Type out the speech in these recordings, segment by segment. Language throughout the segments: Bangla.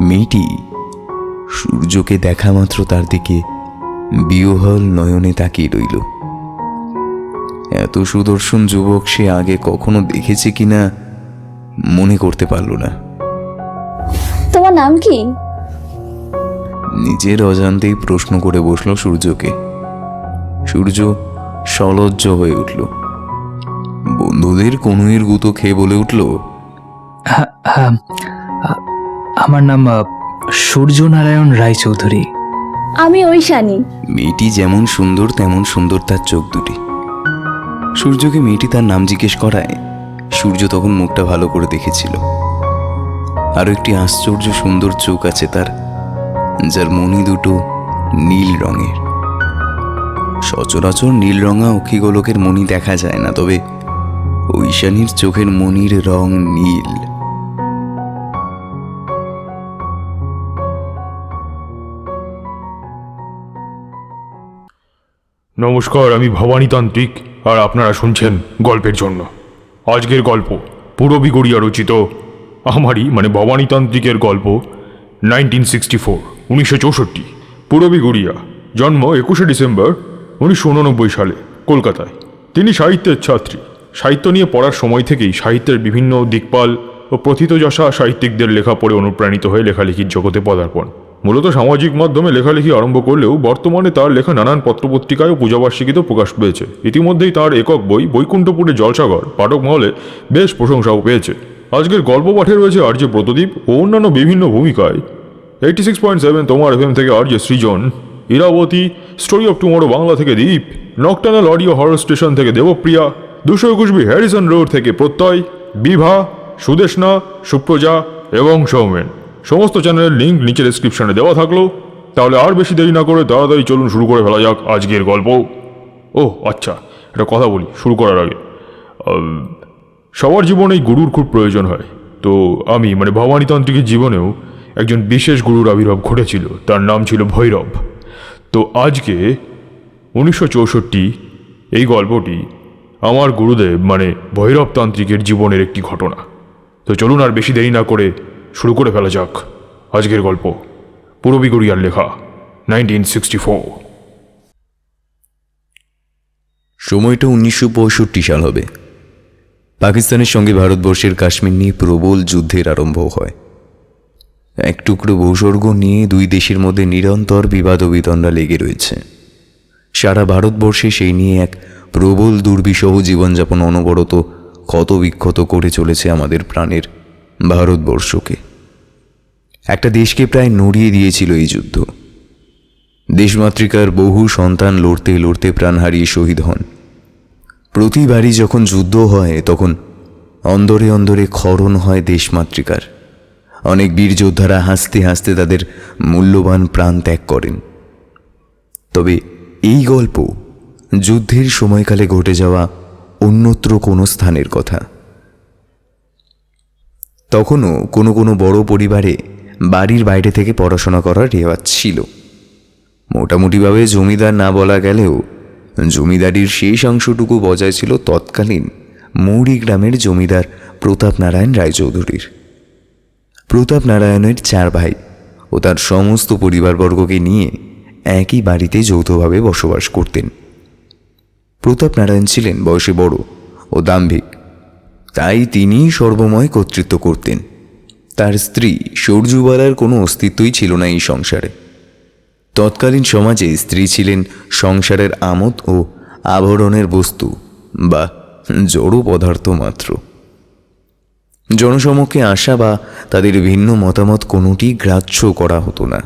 মেয়েটি সূর্যকে দেখা মাত্র তার দিকে বিহ্বল নয়নে তাকিয়ে রইল। এত সুদর্শন যুবক সে আগে কখনো দেখেছে কিনা মনে করতে পারল না। তোমার নাম কি? নিজের অজান্তেই প্রশ্ন করে বসল সূর্যকে। সূর্য সলজ্জ হয়ে উঠল। বন্ধুদের কনুইয়ের গুঁতো খেয়ে বলে উঠল, আমার নাম সূর্যনারায়ণ রায়চৌধুরী। আমি ঐশানী। মেয়েটি যেমন সুন্দর তেমন সুন্দর তার চোখ দুটি। সূর্যকে মেয়েটি তার নাম জিজ্ঞেস করায় সূর্য তখন মুখটা ভালো করে দেখেছিল। আরো একটি আশ্চর্য সুন্দর চোখ আছে তার, যার মণি দুটো নীল রঙের। সচরাচর নীল রঙা অক্ষিগোলকের মণি দেখা যায় না, তবে ঐশানীর চোখের মণির রং নীল। নমস্কার, আমি ভবানীতান্ত্রিক, আর আপনারা শুনছেন গল্পের জন্য। আজকের গল্প পূরবী গড়িয়া রচিত আমারই মানে ভবানীতান্ত্রিকের গল্প 1964 পূরবী গড়িয়া, জন্ম 21শে ডিসেম্বর 1989 সালে কলকাতায়। তিনি সাহিত্যের ছাত্রী। সাহিত্য নিয়ে পড়ার সময় থেকেই সাহিত্যের বিভিন্ন দিকপাল ও প্রথিতযশা সাহিত্যিকদের লেখা পড়ে অনুপ্রাণিত হয়ে লেখালেখির জগতে পদার্পণ। মূলত সামাজিক মাধ্যমে লেখালেখি আরম্ভ করলেও বর্তমানে তার লেখা নানান পত্রপত্রিকায় ও পূজাবার্ষিকীতেও প্রকাশ পেয়েছে। ইতিমধ্যেই তার একক বই বৈকুণ্ঠপুরে জলসাগর পাঠক মহলে বেশ প্রশংসাও পেয়েছে। আজকের গল্প পাঠে রয়েছে আরজে ব্রতদীপ ও অন্যান্য বিভিন্ন ভূমিকায় 86.7 তোমার FM থেকে RJ Srijan, Irabati, story of tomorrow Bangla থেকে Deep, nocturnal audio horror station থেকে দেবপ্রিয়া, 221 হ্যারিসন রোড থেকে প্রত্যয়, বিভা, সুদেশনা, সুপ্রজা এবং সৌমেন। সমস্ত চ্যানেলের লিঙ্ক নিচে ডেসক্রিপশনে দেওয়া থাকলো। তাহলে আর বেশি দেরি না করে তাড়াতাড়ি চলুন শুরু করে ফেলা যাক আজকের গল্প। ও আচ্ছা, একটা কথা বলি শুরু করার আগে। সবার জীবনেই গুরুর খুব প্রয়োজন হয়। তো আমি মানে ভবানীতান্ত্রিকের জীবনেও একজন বিশেষ গুরুর আবির্ভাব ঘটেছিল, তার নাম ছিল ভৈরব। তো আজকে 1964 এই গল্পটি আমার গুরুদেব মানে ভৈরব তান্ত্রিকের জীবনের একটি ঘটনা। তো চলুন আর বেশি দেরি না করে শুরু করে ফেলা যাক আজকের গল্প পূরবী গড়িয়ার লেখা 1964। সময়টা 1965 সাল হবে। পাকিস্তানের সঙ্গে ভারতবর্ষের কাশ্মীর নিয়ে প্রবল যুদ্ধের আরম্ভ হয়। এক টুকরো ভূস্বর্গ নিয়ে দুই দেশের মধ্যে নিরন্তর বিবাদ ও বিতণ্ডা লেগে রয়েছে। সারা ভারতবর্ষে সেই নিয়ে এক প্রবল দুর্বিষহ জীবনযাপন অনবরত ক্ষতবিক্ষত করে চলেছে আমাদের প্রাণের ভারতবর্ষকে। একটা দেশকে প্রায় নড়িয়ে দিয়েছিল এই যুদ্ধ। দেশমাতৃকার বহু সন্তান লড়তে লড়তে প্রাণ হারিয়ে শহীদ হন। প্রতিবারই যখন যুদ্ধ হয় তখন অন্দরে অন্দরে ক্ষরণ হয় দেশমাতৃকার। অনেক বীর যোদ্ধারা হাসতে হাসতে তাদের মূল্যবান প্রাণ ত্যাগ করেন। তবে এই গল্প যুদ্ধের সময়কালে ঘটে যাওয়া অন্যত্র কোনো স্থানের কথা। তখনও কোনো কোনো বড় পরিবারে বাড়ির বাইরে থেকে পড়াশোনা করার রেওয়াজ ছিল। মোটামুটিভাবে জমিদার না বলা গেলেও জমিদারির শেষ অংশটুকু বজায় ছিল তৎকালীন মৌরি গ্রামের জমিদার প্রতাপ নারায়ণ রায়চৌধুরীর। প্রতাপ নারায়ণের 4 ভাই ও তার সমস্ত পরিবারবর্গকে নিয়ে একই বাড়িতে যৌথভাবে বসবাস করতেন। প্রতাপ নারায়ণ ছিলেন বয়সে বড় ও দাম্ভিক, তাই তিনি সর্বময় কর্তৃত্ব করতেন। তার স্ত্রী সূর্যবালার কোনো অস্তিত্বই ছিল না এই সংসারে। তৎকালীন সমাজে স্ত্রী ছিলেন সংসারের আমোদ ও আভরণের বস্তু বা জড় পদার্থ মাত্র। জনসমক্ষে আসা বা তাদের ভিন্ন মতামত কোনোটি গ্রাহ্য করা হতো না।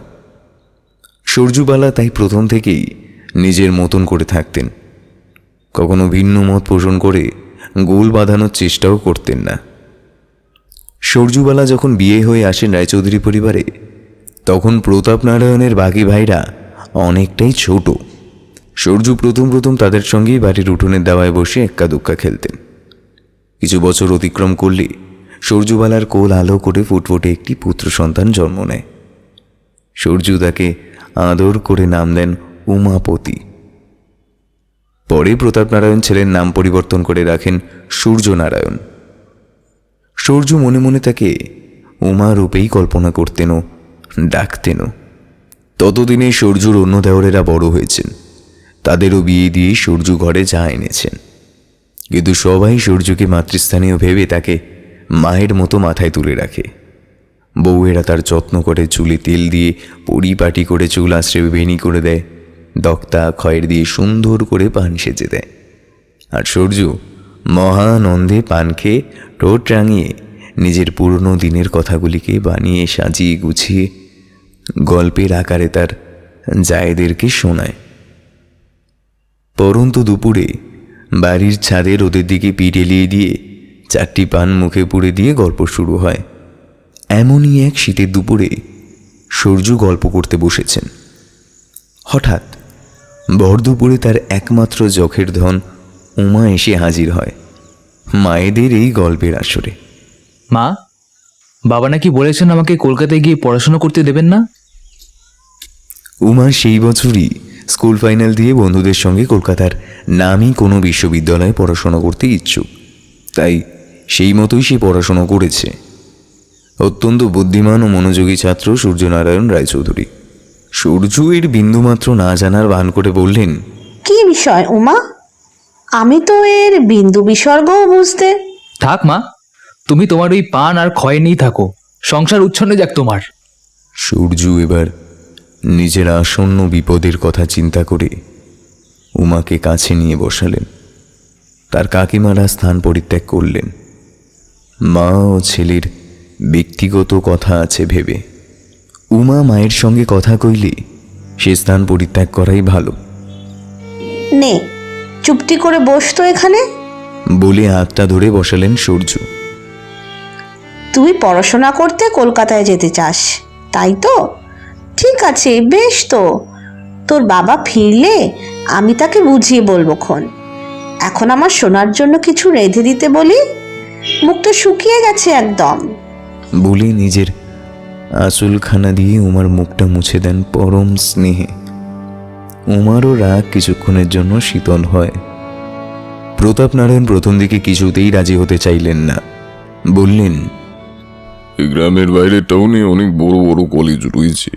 সূর্যবালা তাই প্রথম থেকেই নিজের মতন করে থাকতেন। কখনো ভিন্ন মত পোষণ করে গোল বাঁধানোর চেষ্টাও করতেন না। সূর্যবালা যখন বিয়ে হয়ে আসেন রায়চৌধুরী পরিবারে, তখন প্রতাপ নারায়ণের বাকি ভাইরা অনেকটাই ছোট। সূর্য প্রথম তাদের সঙ্গেই বাড়ির উঠোনের দাওয়ায় বসে এক্কা দুক্কা খেলতেন। কিছু বছর অতিক্রম করলে সূর্যবালার কোল আলো করে ফুটফুটে একটি পুত্র সন্তান জন্ম নেয়। সূর্য তাকে আদর করে নাম দেন উমাপতি। পরে প্রতাপ নারায়ণ ছেলের নাম পরিবর্তন করে রাখেন সূর্যনারায়ণ। সূর্য মনে মনে তাকে উমা রূপেই কল্পনা করতেন ও ডাকতেনও। ততদিনে সূর্যর অন্য দেওরেরা বড় হয়েছেন, তাদেরও বিয়ে দিয়ে সূর্য ঘরে যা এনেছেন। কিন্তু সবাই সূর্যকে মাতৃস্থানীয় ভেবে তাকে মায়ের মতো মাথায় তুলে রাখে। বউয়েরা তার যত্ন করে চুলে তেল দিয়ে পরিপাটি করে চুল আশ্রয় বেনি করে দেয়, দক্তা খয়ের দিয়ে সুন্দর করে পান সেজে দেয়। আর সূর্য মহানন্দে পান খেয়ে ঠোঁট রাঙিয়ে নিজের পুরনো দিনের কথাগুলিকে বানিয়ে সাজিয়ে গুছিয়ে গল্পের আকারে তার জায়েদেরকে শোনায়। পরন্তু দুপুরে বাড়ির ছাদে রোদের দিকে পিঠ এলিয়ে দিয়ে 4টি পান মুখে পুড়ে দিয়ে গল্প শুরু হয়। এমনই এক শীতের দুপুরে সূর্য গল্প করতে বসেছেন। হঠাৎ ভর দুপুরে তার একমাত্র যখের ধন উমা এসে হাজির হয় মায়েদের এই গল্পের আসরে। মা, বাবা নাকি বলেছেন আমাকে কলকাতায় গিয়ে পড়াশোনা করতে দেবেন না। উমা সেই বছরই স্কুল ফাইনাল দিয়ে বন্ধুদের সঙ্গে কলকাতার নামী কোনো বিশ্ববিদ্যালয়ে পড়াশোনা করতে ইচ্ছুক, তাই সেই মতোই সে পড়াশোনা করেছে। অত্যন্ত বুদ্ধিমান ও মনোযোগী ছাত্র সূর্যনারায়ণ রায়চৌধুরী। সূর্য এর বিন্দুমাত্র না জানার ভান করে বললেন, কি বিষয় উমা? আমি তো এর বিন্দু বিসর্গও বুঝতে। থাক মা, তুমি তোমার ওই পান আর ক্ষয় নিয়েই থাকো, সংসার উচ্ছন্নে যাক তোমার। সূর্য এবার নিজের আসন্ন বিপদের কথা চিন্তা করে উমাকে কাছে নিয়ে বসালেন। তার কাকিমারা স্থান পরিত্যাগ করলেন। মা ও ছেলের ব্যক্তিগত কথা আছে ভেবে উমা মায়ের সঙ্গে কথা কইলে সে স্থান পরিত্যাগ করাই ভালো নে, চুপটি করে বসতো এখানে। বলে হাতটা ধরে বসালেন সূর্য। তুই পড়াশোনা করতে কলকাতায় যেতে চাস, তাই তো? ঠিক আছে, বেশ তো। তোর বাবা ফিরলে আমি তাকে বুঝিয়ে বলবো খন। এখন আমার শোনার জন্য কিছু রেঁধে দিতে বলি, মুখটা শুকিয়ে গেছে একদম। বলে নিজের আঁচলখানা দিয়ে উমার মুখটা মুছে দেন পরম স্নেহে। উমারও রাগ কিছুক্ষণের জন্য শীতল হয়। প্রতাপ নারায়ণ প্রথম দিকে কিছুতেই রাজি হতে চাইলেন না। বললেন, গ্রামের বাইরে টাউনে অনেক বড় বড় কলেজ রয়েছে,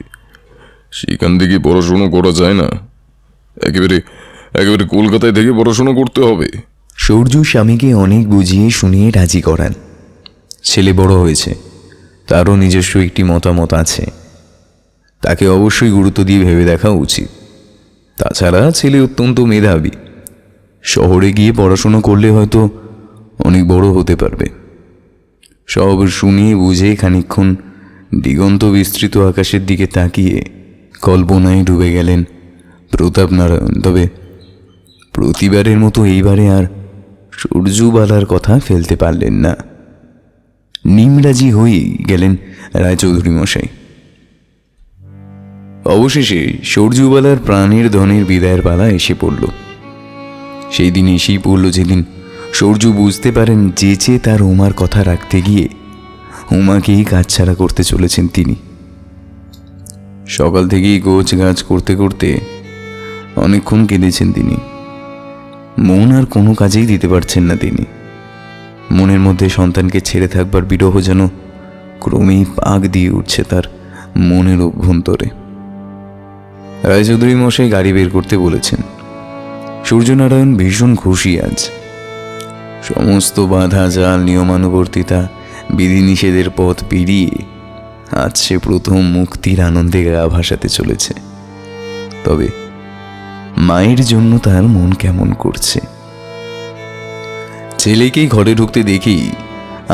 সেখান থেকে পড়াশোনা করা যায় না। একেবারে একেবারে কলকাতায় থেকে পড়াশোনা করতে হবে। সূর্য স্বামীকে অনেক বুঝিয়ে শুনিয়ে রাজি করান। ছেলে বড় হয়েছে, তারও নিজস্ব একটি মতামত আছে, তাকে অবশ্যই গুরুত্ব দিয়ে ভেবে দেখা উচিত। তাছাড়া ছেলে অত্যন্ত মেধাবী, শহরে গিয়ে পড়াশোনা করলে হয়তো অনেক বড় হতে পারবে। সব শুনিয়ে বুঝে খানিকক্ষণ দিগন্ত বিস্তৃত আকাশের দিকে তাকিয়ে কল্পনায় ডুবে গেলেন প্রতাপ নারায়ণ। তবে প্রতিবারের মতো এইবারে আর সূর্যবালার কথা ফেলতে পারলেন না। নিমরাজি হয়েই গেলেন রায়চৌধুরী মশাই। অবশেষে সূর্যবালার প্রাণের ধনের বিদায়ের পালা এসে পড়ল। সেই দিন এসেই পড়ল যেদিন সূর্য বুঝতে পারেন যে তার উমার কথা রাখতে গিয়ে উমাকেই কাজছাড়া করতে চলেছেন তিনি। সকাল থেকেই গোছ গাছ করতে করতে অনেকক্ষণ কেঁদেছেন তিনি। মন আর কোনো কাজেই দিতে পারছেন না তিনি। মনের মধ্যে সন্তানকে ছেড়ে থাকবার বিরহ যেন ক্রমেই পাক দিয়ে উঠছে তার মনের অভ্যন্তরে। রায়চৌধুরী মশাই গাড়ি বের করতে বলেছেন। সূর্যনারায়ণ ভীষণ খুশি আজ। সমস্ত বাধা জাল নিয়মানুবর্তিতা বিধিনিষেধের পথ পেরিয়ে আজ সে প্রথম মুক্তির আনন্দে গা ভাসাতে চলেছে। তবে মায়ের জন্য তার মন কেমন করছে। ছেলেকেই ঘরে ঢুকতে দেখি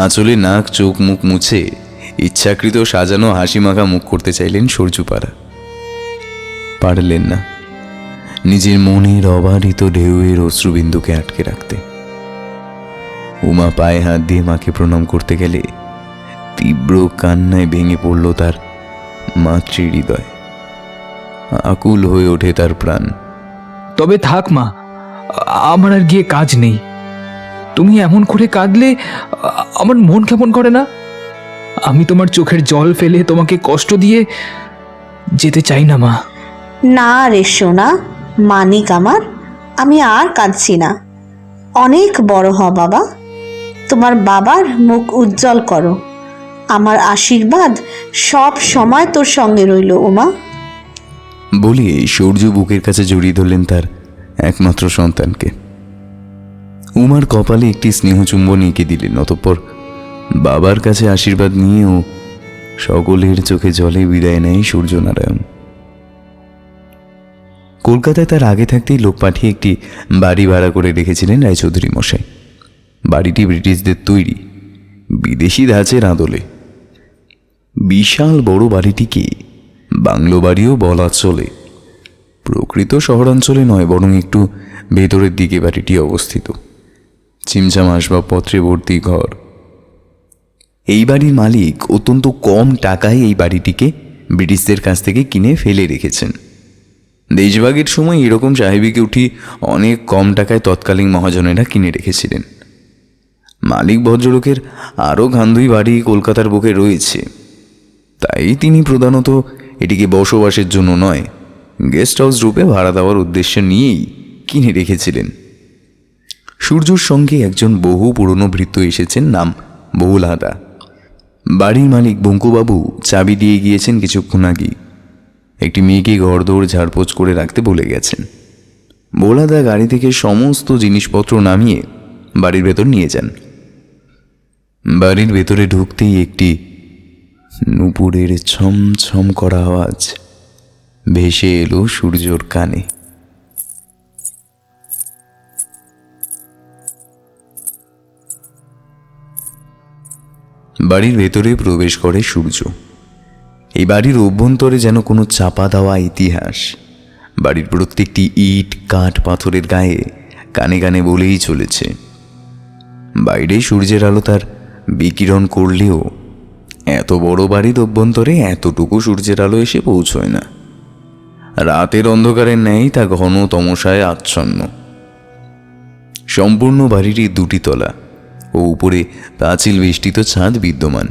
আঁচলে নাক চোখ মুখ মুছে ইচ্ছাকৃত সাজানো হাসি মাখা মুখ করতে চাইলেন সূর্যপাড়া। পারলেন না নিজের মনের অবারিত ঢেউয়ের অশ্রুবিন্দুকে আটকে রাখতে। উমা পায়ে হাত দিয়ে মাকে প্রণাম করতে গেলে তীব্র কান্নায় ভেঙে পড়ল তার মাতৃহৃদয়। আকুল হয়ে ওঠে তার প্রাণ। তবে থাক মা, আমার আর গিয়ে কাজ নেই। তুমি এমন করে কাঁদলে আমার মন কেমন করে না। আমি তোমার চোখের জল ফেলে তোমাকে কষ্ট দিয়ে যেতে চাই না মা। না রে সোনা, মানিক আমার, আমি আর কাঁদছি না। অনেক বড় হ বাবা, তোমার বাবার মুখ উজ্জ্বল করো। আমার আশীর্বাদ সব সময় তোর সঙ্গে রইল ওমা। বলে সূর্য বুকের কাছে জড়িয়ে ধরলেন তার একমাত্র সন্তানকে। উমার কপালে একটি স্নেহচুম্বন এঁকে দিলেন। অতঃপর বাবার কাছে আশীর্বাদ নিয়েও সকলের চোখে জলে বিদায় নেয় সূর্যনারায়ণ। কলকাতায় তার আগে থাকতেই লোক পাঠিয়ে একটি বাড়ি ভাড়া করে রেখেছিলেন রায়চৌধুরী মশাই। বাড়িটি ব্রিটিশদের তৈরি, বিদেশি ধাঁচের আদলে। বিশাল বড় বাড়িটিকে বাংলো বাড়িও বলা চলে। প্রকৃত শহরাঞ্চলে নয়, বরং একটু ভেতরের দিকে বাড়িটি অবস্থিত। চিমচাম আসবাবপত্রে ভর্তি ঘর। এই বাড়ির মালিক অত্যন্ত কম টাকায় এই বাড়িটিকে ব্রিটিশদের কাছ থেকে কিনে ফেলে রেখেছেন। দেশভাগের সময় এরকম সাহেবিকে উঠি অনেক কম টাকায় তৎকালীন মহাজনেরা কিনে রেখেছিলেন। মালিক ভদ্রলোকের আরও গান্ধী বাড়ি কলকাতার বুকে রয়েছে, তাই তিনি প্রধানত এটিকে বসবাসের জন্য নয়, গেস্ট হাউস রূপে ভাড়া দেওয়ার উদ্দেশ্য নিয়েই কিনে রেখেছিলেন। সূর্যর সঙ্গে একজন বহু পুরনো ভৃত্য এসেছেন, নাম বহুলাদা। বাড়ির মালিক বঙ্কুবাবু চাবি দিয়ে গিয়েছেন কিছুক্ষণ আগেই। একটি মেয়েকে ঘরদৌড় ঝাড়পোছ করে রাখতে বলে গেছেন। ভোলাদা গাড়ি থেকে সমস্ত জিনিসপত্র নামিয়ে বাড়ির ভেতর নিয়ে যান। বাড়ির ভেতরে ঢুকতেই একটি নুপুরের ছমছম করা আওয়াজ ভেসে এলো সূর্যর কানে। বাড়ির ভেতরে প্রবেশ করে সূর্য। এই বাড়ির অভ্যন্তরে যেন কোনো চাপা দেওয়া ইতিহাস। বাড়ির প্রত্যেকটি ইট, কাঠ, পাথরের গায়ে কানে কানে বলেই চলেছে। বাইরে সূর্যের আলো তার বিকিরণ করলেও এত বড় বাড়ির অভ্যন্তরে এতটুকু সূর্যের আলো এসে পৌঁছয় না। রাতের অন্ধকারের ন্যায় তা ঘন তমসায় আচ্ছন্ন। সম্পূর্ণ বাড়িটি দুটি তলা ও উপরে পাঁচিল বেষ্টিত ছাদ বিদ্যমান।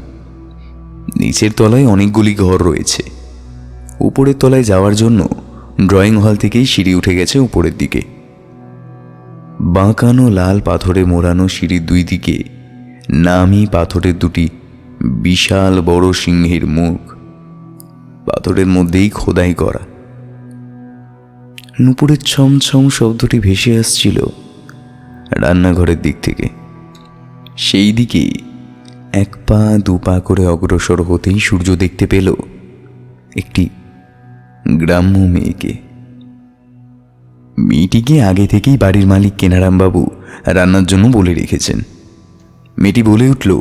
নিচের তলায় অনেকগুলি ঘর রয়েছে। উপরের তলায় যাওয়ার জন্য ড্রয়িং হল থেকেই সিঁড়ি উঠে গেছে উপরের দিকে। বাঁকানো লাল পাথরে মোড়ানো সিঁড়ির দুই দিকে নামি পাথরের দুটি বিশাল বড় সিংহের মুখ, পাথরের মধ্যেই খোদাই করা। নুপুরের ছমছম শব্দটি ভেসে আসছিল রান্নাঘরের দিক থেকে। সেই দিকে এক পা দু পা করে অগ্রসর হতেই সূর্য দেখতে পেল একটি গ্রাম্য মেয়েকে। মেয়েটিকে আগে থেকেই বাড়ির মালিক কেনারামবাবু রান্নার জন্য বলে রেখেছেন। মেয়েটি বলে উঠল,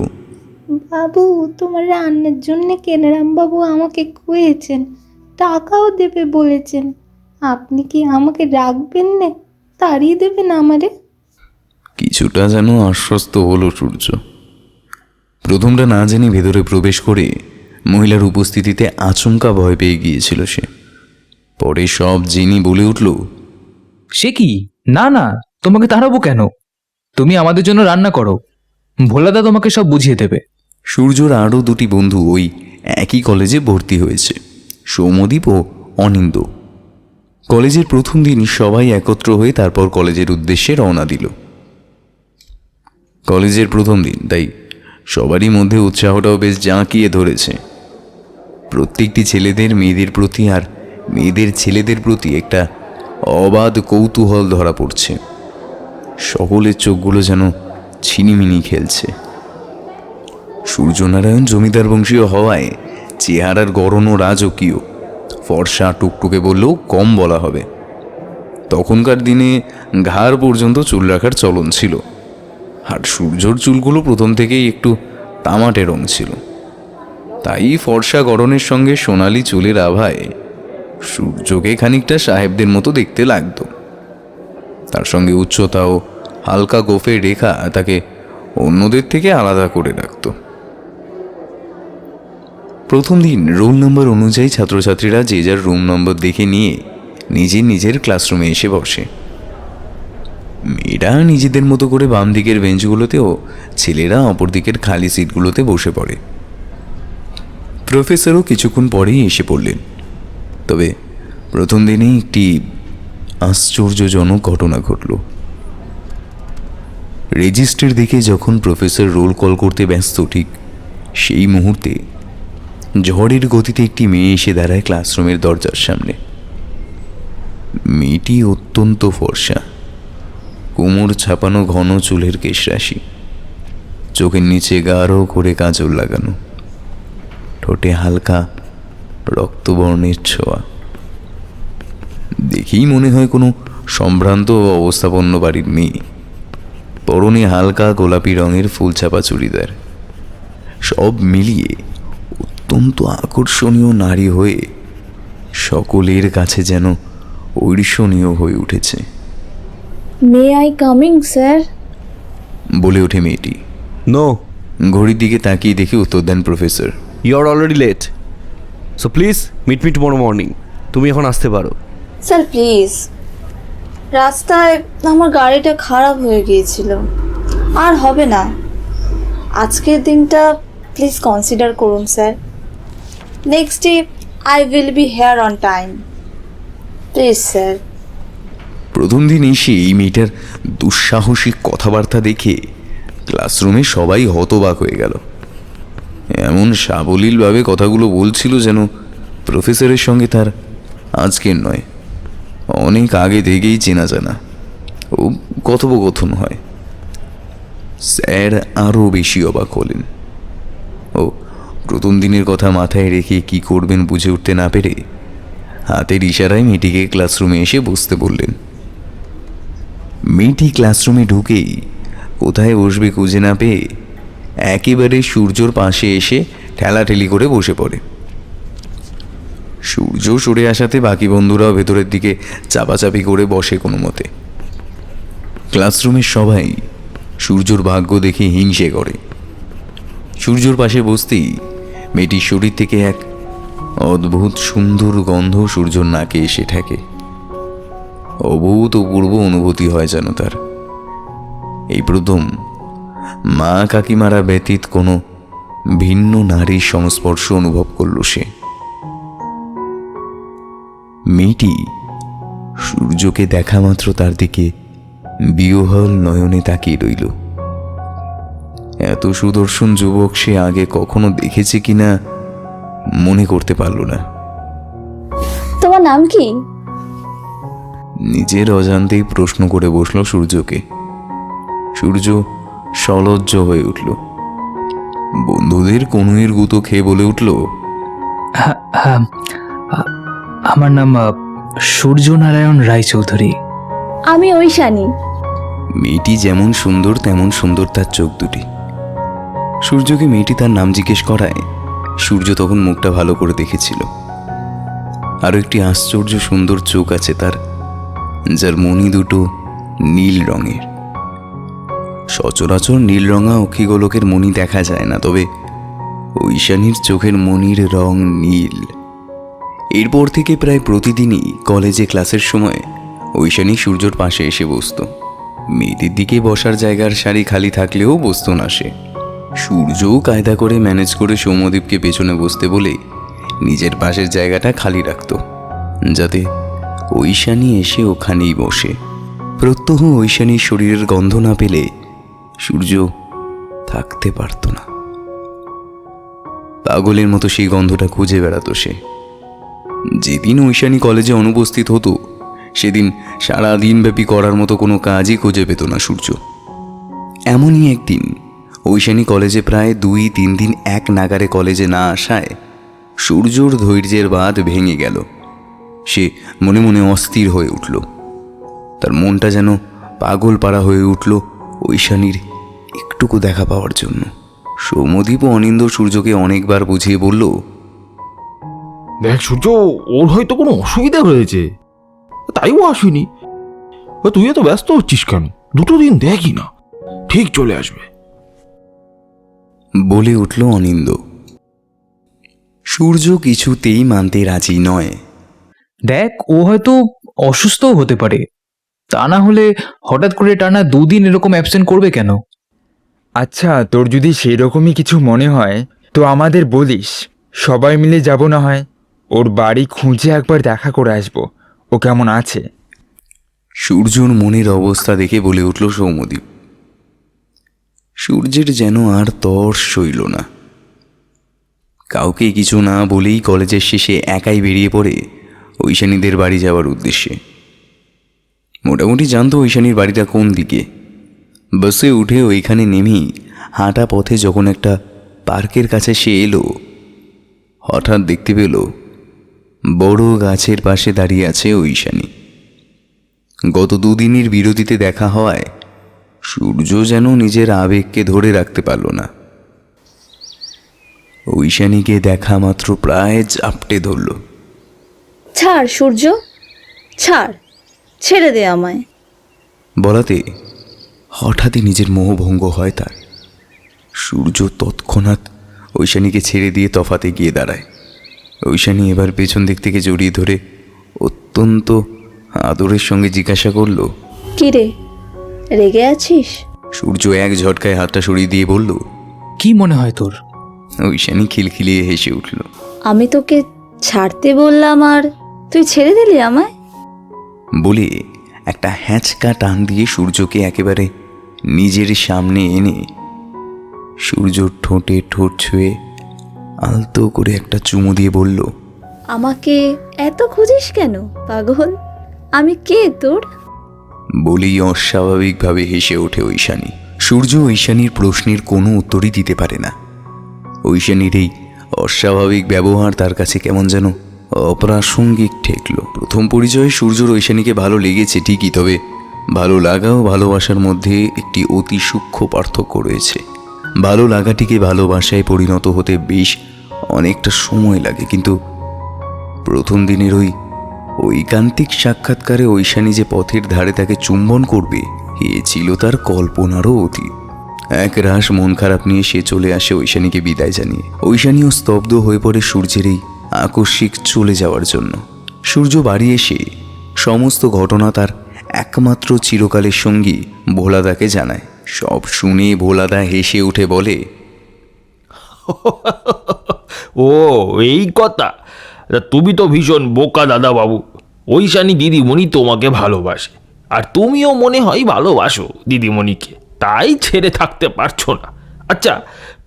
বাবু, তোমার রান্নার জন্য কেনারামবাবু আমাকে কয়েছেন, টাকাও দেবে বলেছেন। আপনি কি আমাকে রাখবেন না, তাড়িয়ে দেবেন আমারে? কিছুটা যেন আশ্বস্ত হলো সূর্য। প্রথমটা না জেনে ভেতরে প্রবেশ করে মহিলার উপস্থিতিতে আচমকা ভয় পেয়ে গিয়েছিল সে। পরে সব জেনে বলে উঠল, সে কি? না না, তোমাকে তাড়াবো কেন? তুমি আমাদের জন্য রান্না করো, ভোলাদা তোমাকে সব বুঝিয়ে দেবে। সূর্যর আরও দুটি বন্ধু ওই একই কলেজে ভর্তি হয়েছে, সৌম্যদীপ ও অনিন্দ। কলেজের প্রথম দিন সবাই একত্র হয়ে তারপর কলেজের উদ্দেশ্যে রওনা দিল। কলেজের প্রথম দিন, তাই সবারই মধ্যে উৎসাহটাও বেশ জাঁকিয়ে ধরেছে। প্রত্যেকটি ছেলেদের মেয়েদের প্রতি আর মেয়েদের ছেলেদের প্রতি একটা অবাধ কৌতূহল ধরা পড়ছে। সকলের চোখগুলো যেন ছিনিমিনি খেলছে। সূর্যনারায়ণ জমিদার বংশীয় হওয়ায় চেহারার গড়ন ও রাজকীয়, ফর্সা টুকটুকে বললেও কম বলা হবে। তখনকার দিনে ঘাড় পর্যন্ত চুল রাখার চলন ছিল, আর সূর্যর চুলগুলো প্রথম থেকেই একটু তামাটে রং ছিল। তাই ফর্সা গড়নের সঙ্গে সোনালি চুলের আভায় সূর্যকে খানিকটা সাহেবদের মতো দেখতে লাগতো। তার সঙ্গে উচ্চতা ও হালকা গোফের রেখা তাকে অন্যদের থেকে আলাদা করে রাখত। প্রথম দিন রোল নম্বর অনুযায়ী ছাত্রছাত্রীরা যে যার রুম নম্বর দেখে নিয়ে নিজের নিজের ক্লাসরুমে এসে বসে। মেয়েরা নিজেদের মতো করে বাম দিকের বেঞ্চগুলোতে ও ছেলেরা অপর দিকের খালি সিটগুলোতে বসে পড়ে। প্রফেসরও কিছুক্ষণ পরেই এসে পড়লেন। তবে প্রথম দিনেই একটি আশ্চর্যজনক ঘটনা ঘটল। রেজিস্টার দেখে যখন প্রফেসর রোল কল করতে ব্যস্ত, ঠিক সেই মুহূর্তে ঝড়ের গতিতে একটি মেয়ে এসে দাঁড়ায় ক্লাসরুমের দরজার সামনে। মেয়েটি অত্যন্ত ফর্সা, কোমর ছাপানো ঘন চুলের কেশরাশি, চোখের নিচে গাঢ় করে কাজল লাগানো, ঠোঁটে হালকা রক্তবর্ণের ছোঁয়া। দেখেই মনে হয় কোনো সম্ভ্রান্ত ও অবস্থাপন্ন বাড়ির মেয়ে। পরনে হালকা গোলাপি রঙের ফুলছাপা চুড়িদার, সব মিলিয়ে অত্যন্ত আকর্ষণীয় নারী হয়ে সকলের কাছে যেন ঐর্ষণীয় হয়ে উঠেছে। May I coming sir? বলে ওঠে মেয়েটি। নো, ঘড়ির দিকে তাকিয়ে দেখে উত্তর দেন professor. You are already late, so please meet me tomorrow morning. তুমি এখন আসতে পারো। স্যার প্লিজ, রাস্তায় আমার গাড়িটা খারাপ হয়ে গিয়েছিল, আর হবে না। আজকের দিনটা প্লিজ কনসিডার করুন sir. Next day I will be here on time, please sir. প্রথম দিন এসে এই মেয়েটার দুঃসাহসিক কথাবার্তা দেখে ক্লাসরুমে সবাই হতবাক হয়ে গেল। এমন সাবলীলভাবে কথাগুলো বলছিল যেন প্রফেসরের সঙ্গে তার আজকের নয়, অনেক আগে থেকেই চেনা জানা ও কথোপকথন হয়। স্যার আরও বেশি অবাক হলেন। ও প্রথম দিনের কথা মাথায় রেখে কি করবেন বুঝে উঠতে না পেরে হাতের ইশারায় মেয়েটিকে ক্লাসরুমে এসে বসতে বললেন। মেয়েটি ক্লাসরুমে ঢুকেই কোথায় বসবে খুঁজে না পেয়ে একেবারে সূর্যর পাশে এসে ঠেলাঠেলি করে বসে পড়ে। সূর্য সরে আসাতে বাকি বন্ধুরাও ভেতরের দিকে চাপাচাপি করে বসে কোনো মতে। ক্লাসরুমের সবাই সূর্যর ভাগ্য দেখে হিংসে করে। সূর্যর পাশে বসতেই মেয়েটির শরীর থেকে এক অদ্ভুত সুন্দর গন্ধ সূর্যর নাকে এসে ঠেকে। অভূতপূর্ব অনুভূতি হয় যেন তার। এই প্রথম মা কাকিমারা ব্যতীত কোনো ভিন্ন নারীর সংস্পর্শ অনুভব করল সে। মেয়েটি সূর্যকে দেখা মাত্র তার দিকে বিহ্বল নয়নে তাকিয়ে রইল। এত সুদর্শন যুবক সে আগে কখনো দেখেছে কিনা মনে করতে পারল না। তোমার নাম কি? নিজের অজান্তেই প্রশ্ন করে বসল সূর্যকে। সূর্য সলজ্জ হয়ে উঠল। বন্ধুদের কনুইয়ের গুঁতো খেয়ে বলে উঠল, হ্যাঁ, আমার নাম সূর্যনারায়ণ রায়চৌধুরী। আমি ঐশানী। মেয়েটি যেমন সুন্দর তেমন সুন্দর তার চোখ দুটি। সূর্যকে মেয়েটি তার নাম জিজ্ঞেস করায় সূর্য তখন মুখটা ভালো করে দেখেছিল। আরও একটি আশ্চর্য সুন্দর চোখ আছে তার, যার মণি দুটো নীল রঙের। সচরাচর নীল রঙা অক্ষিগোলকের মণি দেখা যায় না, তবে ঐশানীর চোখের মণির রং নীল। এরপর থেকে প্রায় প্রতিদিনই কলেজে ক্লাসের সময় ঐশানী সূর্যর পাশে এসে বসত। মেয়েটির দিকে বসার জায়গার সারি খালি থাকলেও বসত না সে। সূর্যও কায়দা করে ম্যানেজ করে সৌম্যদীপকে পেছনে বসতে বলে নিজের পাশের জায়গাটা খালি রাখত, যাতে ঐশানী এসে ওখানেই বসে। প্রত্যহ ঐশানীর শরীরের গন্ধ না পেলে সূর্য থাকতে পারত না। পাগলের মতো সেই গন্ধটা খুঁজে বেড়াতো সে। যেদিন ঐশানী কলেজে অনুপস্থিত হতো সেদিন সারা দিনব্যাপী করার মতো কোনো কাজই খুঁজে পেত না সূর্য। এমনই একদিন ঐশানী কলেজে প্রায় 2-3 দিন এক নাগারে কলেজে না আসায় সূর্যর ধৈর্যের বাঁধ ভেঙে গেল। সে মনে মনে অস্থির হয়ে উঠল। তার মনটা যেন পাগল পাড়া হয়ে উঠল ঐশানীর একটুকু দেখা পাওয়ার জন্য। সৌম্যদীপ ও অনিন্দ সূর্যকে অনেকবার বুঝিয়ে বলল, দেখ সূর্য, ওর হয়তো কোনো অসুবিধা হয়েছে, তাই ও আসেনি। তুই এত ব্যস্ত হচ্ছিস কেন? 2 দিন দেখি না, ঠিক চলে আসবে বলে উঠল অনিন্দ। সূর্য কিছুতেই মানতে রাজি নয়। দেখ, ও হয়তো অসুস্থও হতে পারে, তা না হলে হঠাৎ করে টানা 2 দিন এরকম অ্যাবসেন্ট করবে কেন? আচ্ছা, তোর যদি সেই রকমই কিছু মনে হয় তো আমাদের বলিস, সবাই মিলে যাব না হয়, ওর বাড়ি খুঁজে একবার দেখা করে আসবো, ও কেমন আছে। সূর্যর মনের অবস্থা দেখে বলে উঠল সৌম্যদীপ। সূর্যের যেন আর তর সইল না। কাউকে কিছু না বলেই কলেজের শেষে একাই বেরিয়ে পড়ে ঐশানীদের বাড়ি যাওয়ার উদ্দেশ্যে। মোটামুটি জানতো ঐশানীর বাড়িটা কোন দিকে। বাসে উঠে ওইখানে নেমেই হাঁটা পথে যখন একটা পার্কের কাছে সে এলো, হঠাৎ দেখতে পেল বড় গাছের পাশে দাঁড়িয়ে আছে ঐশানী। গত দুদিনের বিরতিতে দেখা হওয়ায় সূর্য যেন নিজের আবেগকে ধরে রাখতে পারল না। ঐশানীকে দেখা মাত্র প্রায় চাপটে ধরল। ছাড় সূর্য, ছাড়, ছেড়ে দে আমায়। বলাতে হঠাৎই নিজের মোহভঙ্গ হয় তার। সূর্য তৎক্ষণাৎ ঐশানীকে ছেড়ে দিয়ে তফাতে গিয়ে দাঁড়ায়। ঐশানী এবার পেছন দিক থেকে জড়িয়ে ধরে অত্যন্ত আদরের সঙ্গে জিজ্ঞাসা করল, কি রে, রেগে আছিস? সূর্য এক ঝটকায় হাতটা সরিয়ে দিয়ে বলল, কি মনে হয় তোর? ঐশানী খিলখিলিয়ে হেসে উঠল। আমি তোকে ছাড়তে বললাম আর তুই ছেড়ে দিলি আমায়? বলে একটা হ্যাঁচকা টান দিয়ে সূর্যকে একেবারে নিজের সামনে এনে সূর্যর ঠোঁটে ঠোঁট ছুঁয়ে আলতো করে একটা চুমু দিয়ে বলল, আমাকে এত খুঁজিস কেন পাগল? আমি কে তোর? বলেই অস্বাভাবিকভাবে হেসে ওঠে ঐশানী। সূর্য ঐশানীর প্রশ্নের কোনো উত্তরই দিতে পারে না। ঐশানীর এই অস্বাভাবিক ব্যবহার তার কাছে কেমন যেন অপ্রাসঙ্গিক ঠেকল। প্রথম পরিচয়ে সূর্যর ঐশানীকে ভালো লেগেছে ঠিকই, তবে ভালো লাগা ও ভালোবাসার মধ্যে একটি অতি সূক্ষ্ম পার্থক্য রয়েছে। ভালো লাগাটিকে ভালোবাসায় পরিণত হতে বেশ অনেকটা সময় লাগে, কিন্তু প্রথম দিনের ওই ঐকান্তিক সাক্ষাৎকারে ঐশানী যে পথের ধারে তাকে চুম্বন করবে এ ছিল তার কল্পনারও অতীত। এক রাশ মন খারাপ নিয়ে সে চলে আসে ঐশানীকে বিদায় জানিয়ে। ঐশানীও স্তব্ধ হয়ে পড়ে সূর্যের এই আকস্মিক চলে যাওয়ার জন্য। সূর্য বাড়ি এসে সমস্ত ঘটনা তার একমাত্র চিরকালের সঙ্গী ভোলাদাকে জানায়। সব শুনে ভোলাদা হেসে উঠে বলে, ও এই কথা, তা তুমি তো ভীষণ বোকা দাদা বাবু। ঐশানী দিদিমণি তোমাকে ভালোবাসে, আর তুমিও মনে হয় ভালোবাসো দিদিমণিকে, তাই ছেড়ে থাকতে পারছো না। আচ্ছা,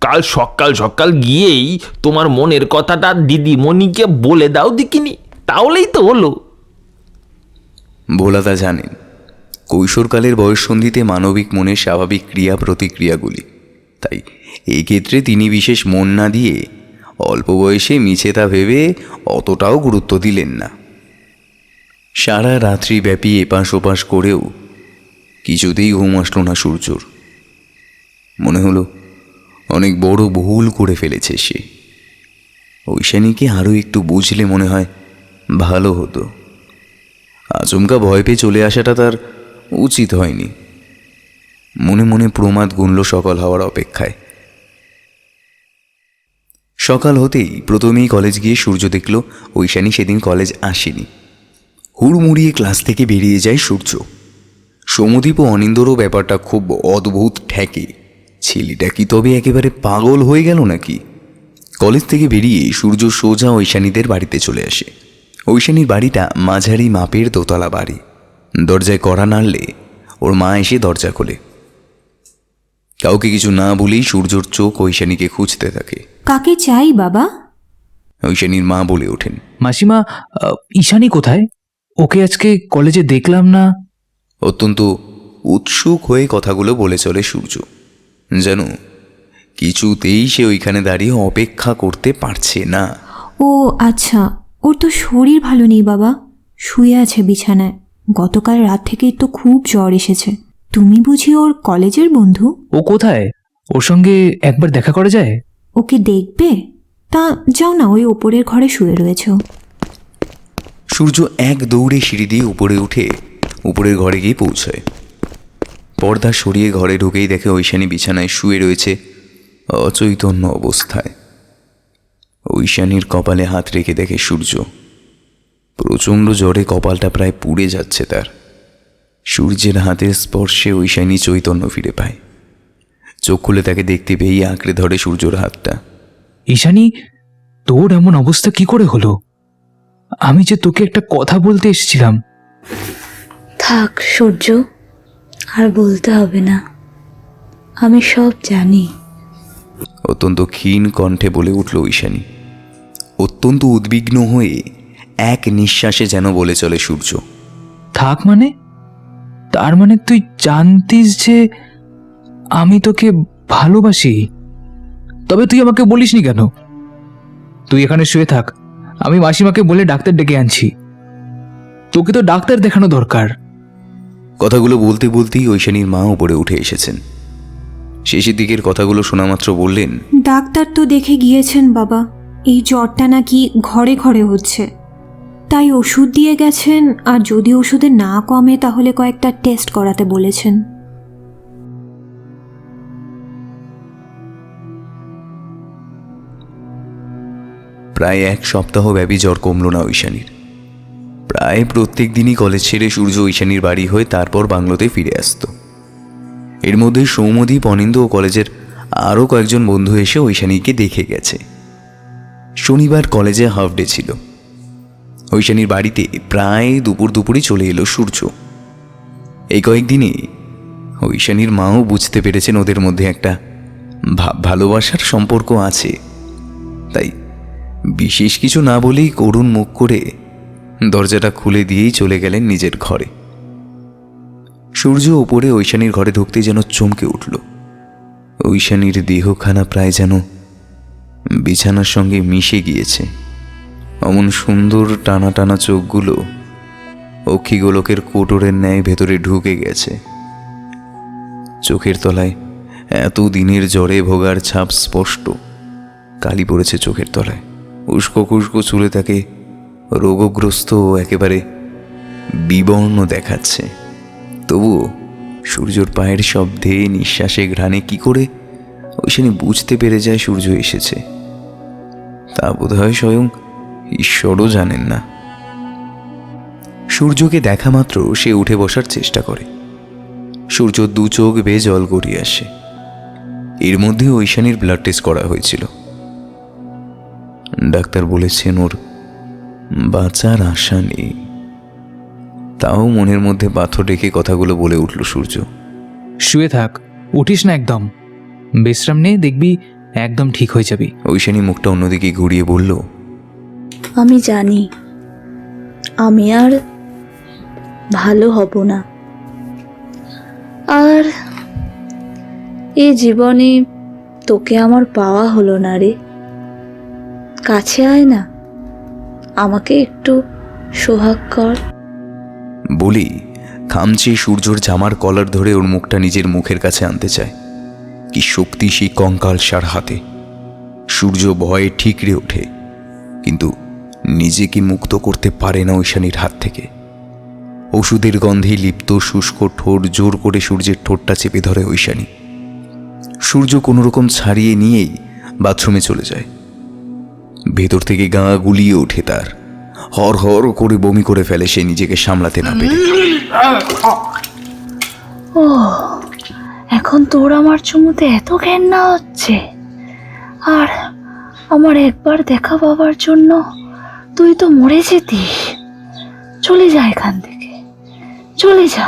কাল সকাল সকাল গিয়েই তোমার মনের কথাটা দিদিমণিকে বলে দাও দেখিনি, তাহলেই তো হলো। ভোলাদা জানেন কৈশোরকালের বয়ঃসন্ধিতে মানবিক মনের স্বাভাবিক ক্রিয়া প্রতিক্রিয়াগুলি, তাই এই ক্ষেত্রে তিনি বিশেষ মন না দিয়ে অল্প বয়সে মিছে তা ভেবে অতটাও গুরুত্ব দিলেন না। সারা রাত্রি ব্যাপী এপাশ ওপাশ করেও কিছুতেই ঘুম আসল না সূর্যর। মনে হলো অনেক বড় ভুল করে ফেলেছে সে। ঐশানীকে আরও একটু বুঝলে মনে হয় ভালো হতো। আচমকা ভয় পেয়ে চলে আসাটা তার উচিত হয়নি। মনে মনে প্রমাদ গুনল সকাল হওয়ার অপেক্ষায়। সকাল হতেই প্রথমেই কলেজ গিয়ে সূর্য দেখল ঐশানী সেদিন কলেজ আসেনি। হুড়মুড়িয়ে ক্লাস থেকে বেরিয়ে যায় সূর্য। সমদীপ ও অনিন্দরও ব্যাপারটা খুব অদ্ভুত ঠেকে। ছেলেটা কি তবে একেবারে পাগল হয়ে গেল নাকি? কলেজ থেকে বেরিয়ে সূর্য সোজা ঐশানীদের বাড়িতে চলে আসে। ঐশানীর বাড়িটা মাঝারি মাপের দোতলা বাড়ি। দরজায় কড়া নাড়লে ওর মা এসে দরজা খোলে। কাউকে কিছু না বলেই সূর্যর চোখ ঐশানীকে খুঁজতে থাকে। কাকে চাই বাবা? ঐশানীর মা বলে ওঠেন, মাসিমা, ঈশানী কোথায়? ওকে আজকে কলেজে দেখলাম না। অত্যন্ত উৎসুক হয়ে কথাগুলো বলে চলে সূর্য, যেন কিছুতেই সে ওইখানে দাঁড়িয়ে অপেক্ষা করতে পারছে না। ও আচ্ছা, ওর তো শরীর ভালো নেই বাবা, শুয়ে আছে বিছানায়। গতকাল রাত থেকেই তো খুব জ্বর এসেছে। তুমি বুঝি ওর কলেজের বন্ধু? ও কোথায়? ওর সঙ্গে একবার দেখা করা যায়? ওকে দেখবে? তা যাও না, ওই ওপরের ঘরে শুয়ে রয়েছে। সূর্য এক দৌড়ে সিঁড়ি দিয়ে উপরে উঠে উপরের ঘরে গিয়ে পৌঁছায়। পর্দা সরিয়ে ঘরে ঢুকেই দেখে ঐশানী বিছানায় শুয়ে রয়েছে অচৈতন্য অবস্থায়। ঐশানীর কপালে হাত রেখে দেখে সূর্য প্রচণ্ড জ্বরে কপালটা প্রায় পুড়ে যাচ্ছে তার। সূর্যের হাতের স্পর্শে ঐশানী চৈতন্য ফিরে পায়। চোখ খুলে তাকে দেখতে পেয়েই আঁকড়ে ধরে সূর্যর হাতটা। ঈশানী, তোর এমন অবস্থা কি করে হলো? আমি যে তোকে একটা কথা বলতে এসেছিলাম। থাক সূর্য, আর বলতে হবে না, আমি সব জানি। অত্যন্ত ক্ষীণ কণ্ঠে বলে উঠল ঐশানী। অত্যন্ত উদ্বিগ্ন হয়ে এক নিঃশ্বাসে যেন বলে চলে সূর্য। থাক মানে? তার মানে তুই জানতিস যে আমি তোকে ভালোবাসি? তবে তুই আমাকে বলিসনি কেন? তুই এখানে শুয়ে থাক, আমি মাসিমাকে বলে ডাক্তার ডেকে আনছি। তোকে তো ডাক্তার দেখানো দরকার। কথাগুলো বলতে বলতেই ঐশানীর মা উপরে উঠে এসেছেন। শেষের দিকের কথাগুলো শোনা মাত্র বললেন, ডাক্তার তো দেখে গিয়েছেন বাবা, এই জ্বরটা নাকি ঘরে ঘরে হচ্ছে, তাই ওষুধ দিয়ে গেছেন, আর যদি ওষুধে না কমে তাহলে কয়েকটা টেস্ট করাতে বলেছেন। প্রায় 1 সপ্তাহ ব্যাপী জ্বর কমল না ঐশানীর। প্রায় প্রত্যেক দিনই কলেজ ছেড়ে সূর্য ঐশানীর বাড়ি হয়ে তারপর বাংলোতে ফিরে আসত। এর মধ্যে সৌম্যদীপ, অনিন্দ ও কলেজের আরও কয়েকজন বন্ধু এসে ঐশানীকে দেখে গেছে। শনিবার কলেজে হাফ ডে ছিল। ঐশানীর বাড়িতে প্রায় দুপুরই চলে এলো সূর্য। এই কয়েকদিনে ঐশানীর মাও বুঝতে পেরেছেন ওদের মধ্যে একটা ভালোবাসার সম্পর্ক আছে, তাই বিশেষ কিছু না বলেই করুণ মুখ করে দরজাটা খুলে দিয়েই চলে গেলেন নিজের ঘরে। সূর্য ওপরে ঐশানীর ঘরে ঢুকতে যেন চমকে উঠল। ঐশানীর দেহখানা প্রায় যেন বিছানার সঙ্গে মিশে গিয়েছে। অমন সুন্দর টানা টানা চোখগুলো অক্ষিগোলকের কোটরের ন্যায় ভেতরে ঢুকে গেছে। চোখের তলায় এত দিনের জ্বরে ভোগার ছাপ স্পষ্ট। কালি পড়েছে চোখের তলায়। উস্কো খুস্কো চুলে তাকে রোগগ্রস্ত ও একেবারে বিবর্ণ দেখাচ্ছে। তবুও সূর্যর পায়ের শব্দে, নিঃশ্বাসে, ঘ্রাণে কি করে ঐশানী বুঝতে পেরে যায় সূর্য এসেছে, তা বোধহয় স্বয়ং ঈশ্বরও জানেন না। সূর্যকে দেখা মাত্র সে উঠে বসার চেষ্টা করে। সূর্য 2 চোখ বেয়ে জল গড়িয়ে আসে। এর মধ্যে ঐশানীর ব্লাড টেস্ট করা হয়েছিল। ডাক্তার বলেছেন ওর বাঁচার আশা নেই। তাও মনের মধ্যে পাথর রেখে কথাগুলো বলে উঠল সূর্য। শুয়ে থাক, উঠিস না একদম, বিশ্রাম নে, দেখবি একদম ঠিক হয়ে যাবি। ঐশানী মুখটা অন্যদিকে ঘুরিয়ে বলল, আমি জানি আমি আর ভালো হব না, আর এই জীবনে তোকে আমার পাওয়া হলো না রে। কাছে আয় না, আমাকে একটু সোহাগ কর। বলি খামচে সূর্যর জামার কলার ধরে ওর মুখটা নিজের মুখের কাছে আনতে চায়। কি শক্তি সেই কঙ্কালসার হাতে! সূর্য ভয়ে ঠিকরে ওঠে, কিন্তু নিজেকে মুক্ত করতে পারে না ঐশানীর হাত থেকে। ওষুধের গন্ধে লিপ্ত শুষ্ক ঠোঁট জোর করে সূর্যের ঠোঁটটা চেপে ধরে ঐশানী। সূর্য কোনোরকম ছাড়িয়ে নিয়েই বাথরুমে চলে যায়। ভেতর থেকে গা গুলিয়ে ওঠে তার। হর হর করে বমি করে ফেলে সে, নিজেকে সামলাতে না পেরে। ও, এখন তোর আমার চুমুতে এত ঘেন্না হচ্ছে, আর আমার একবার দেখা পাবার জন্য তুই তো মরে যেতিস। চলে যা এখান থেকে, চলে যা,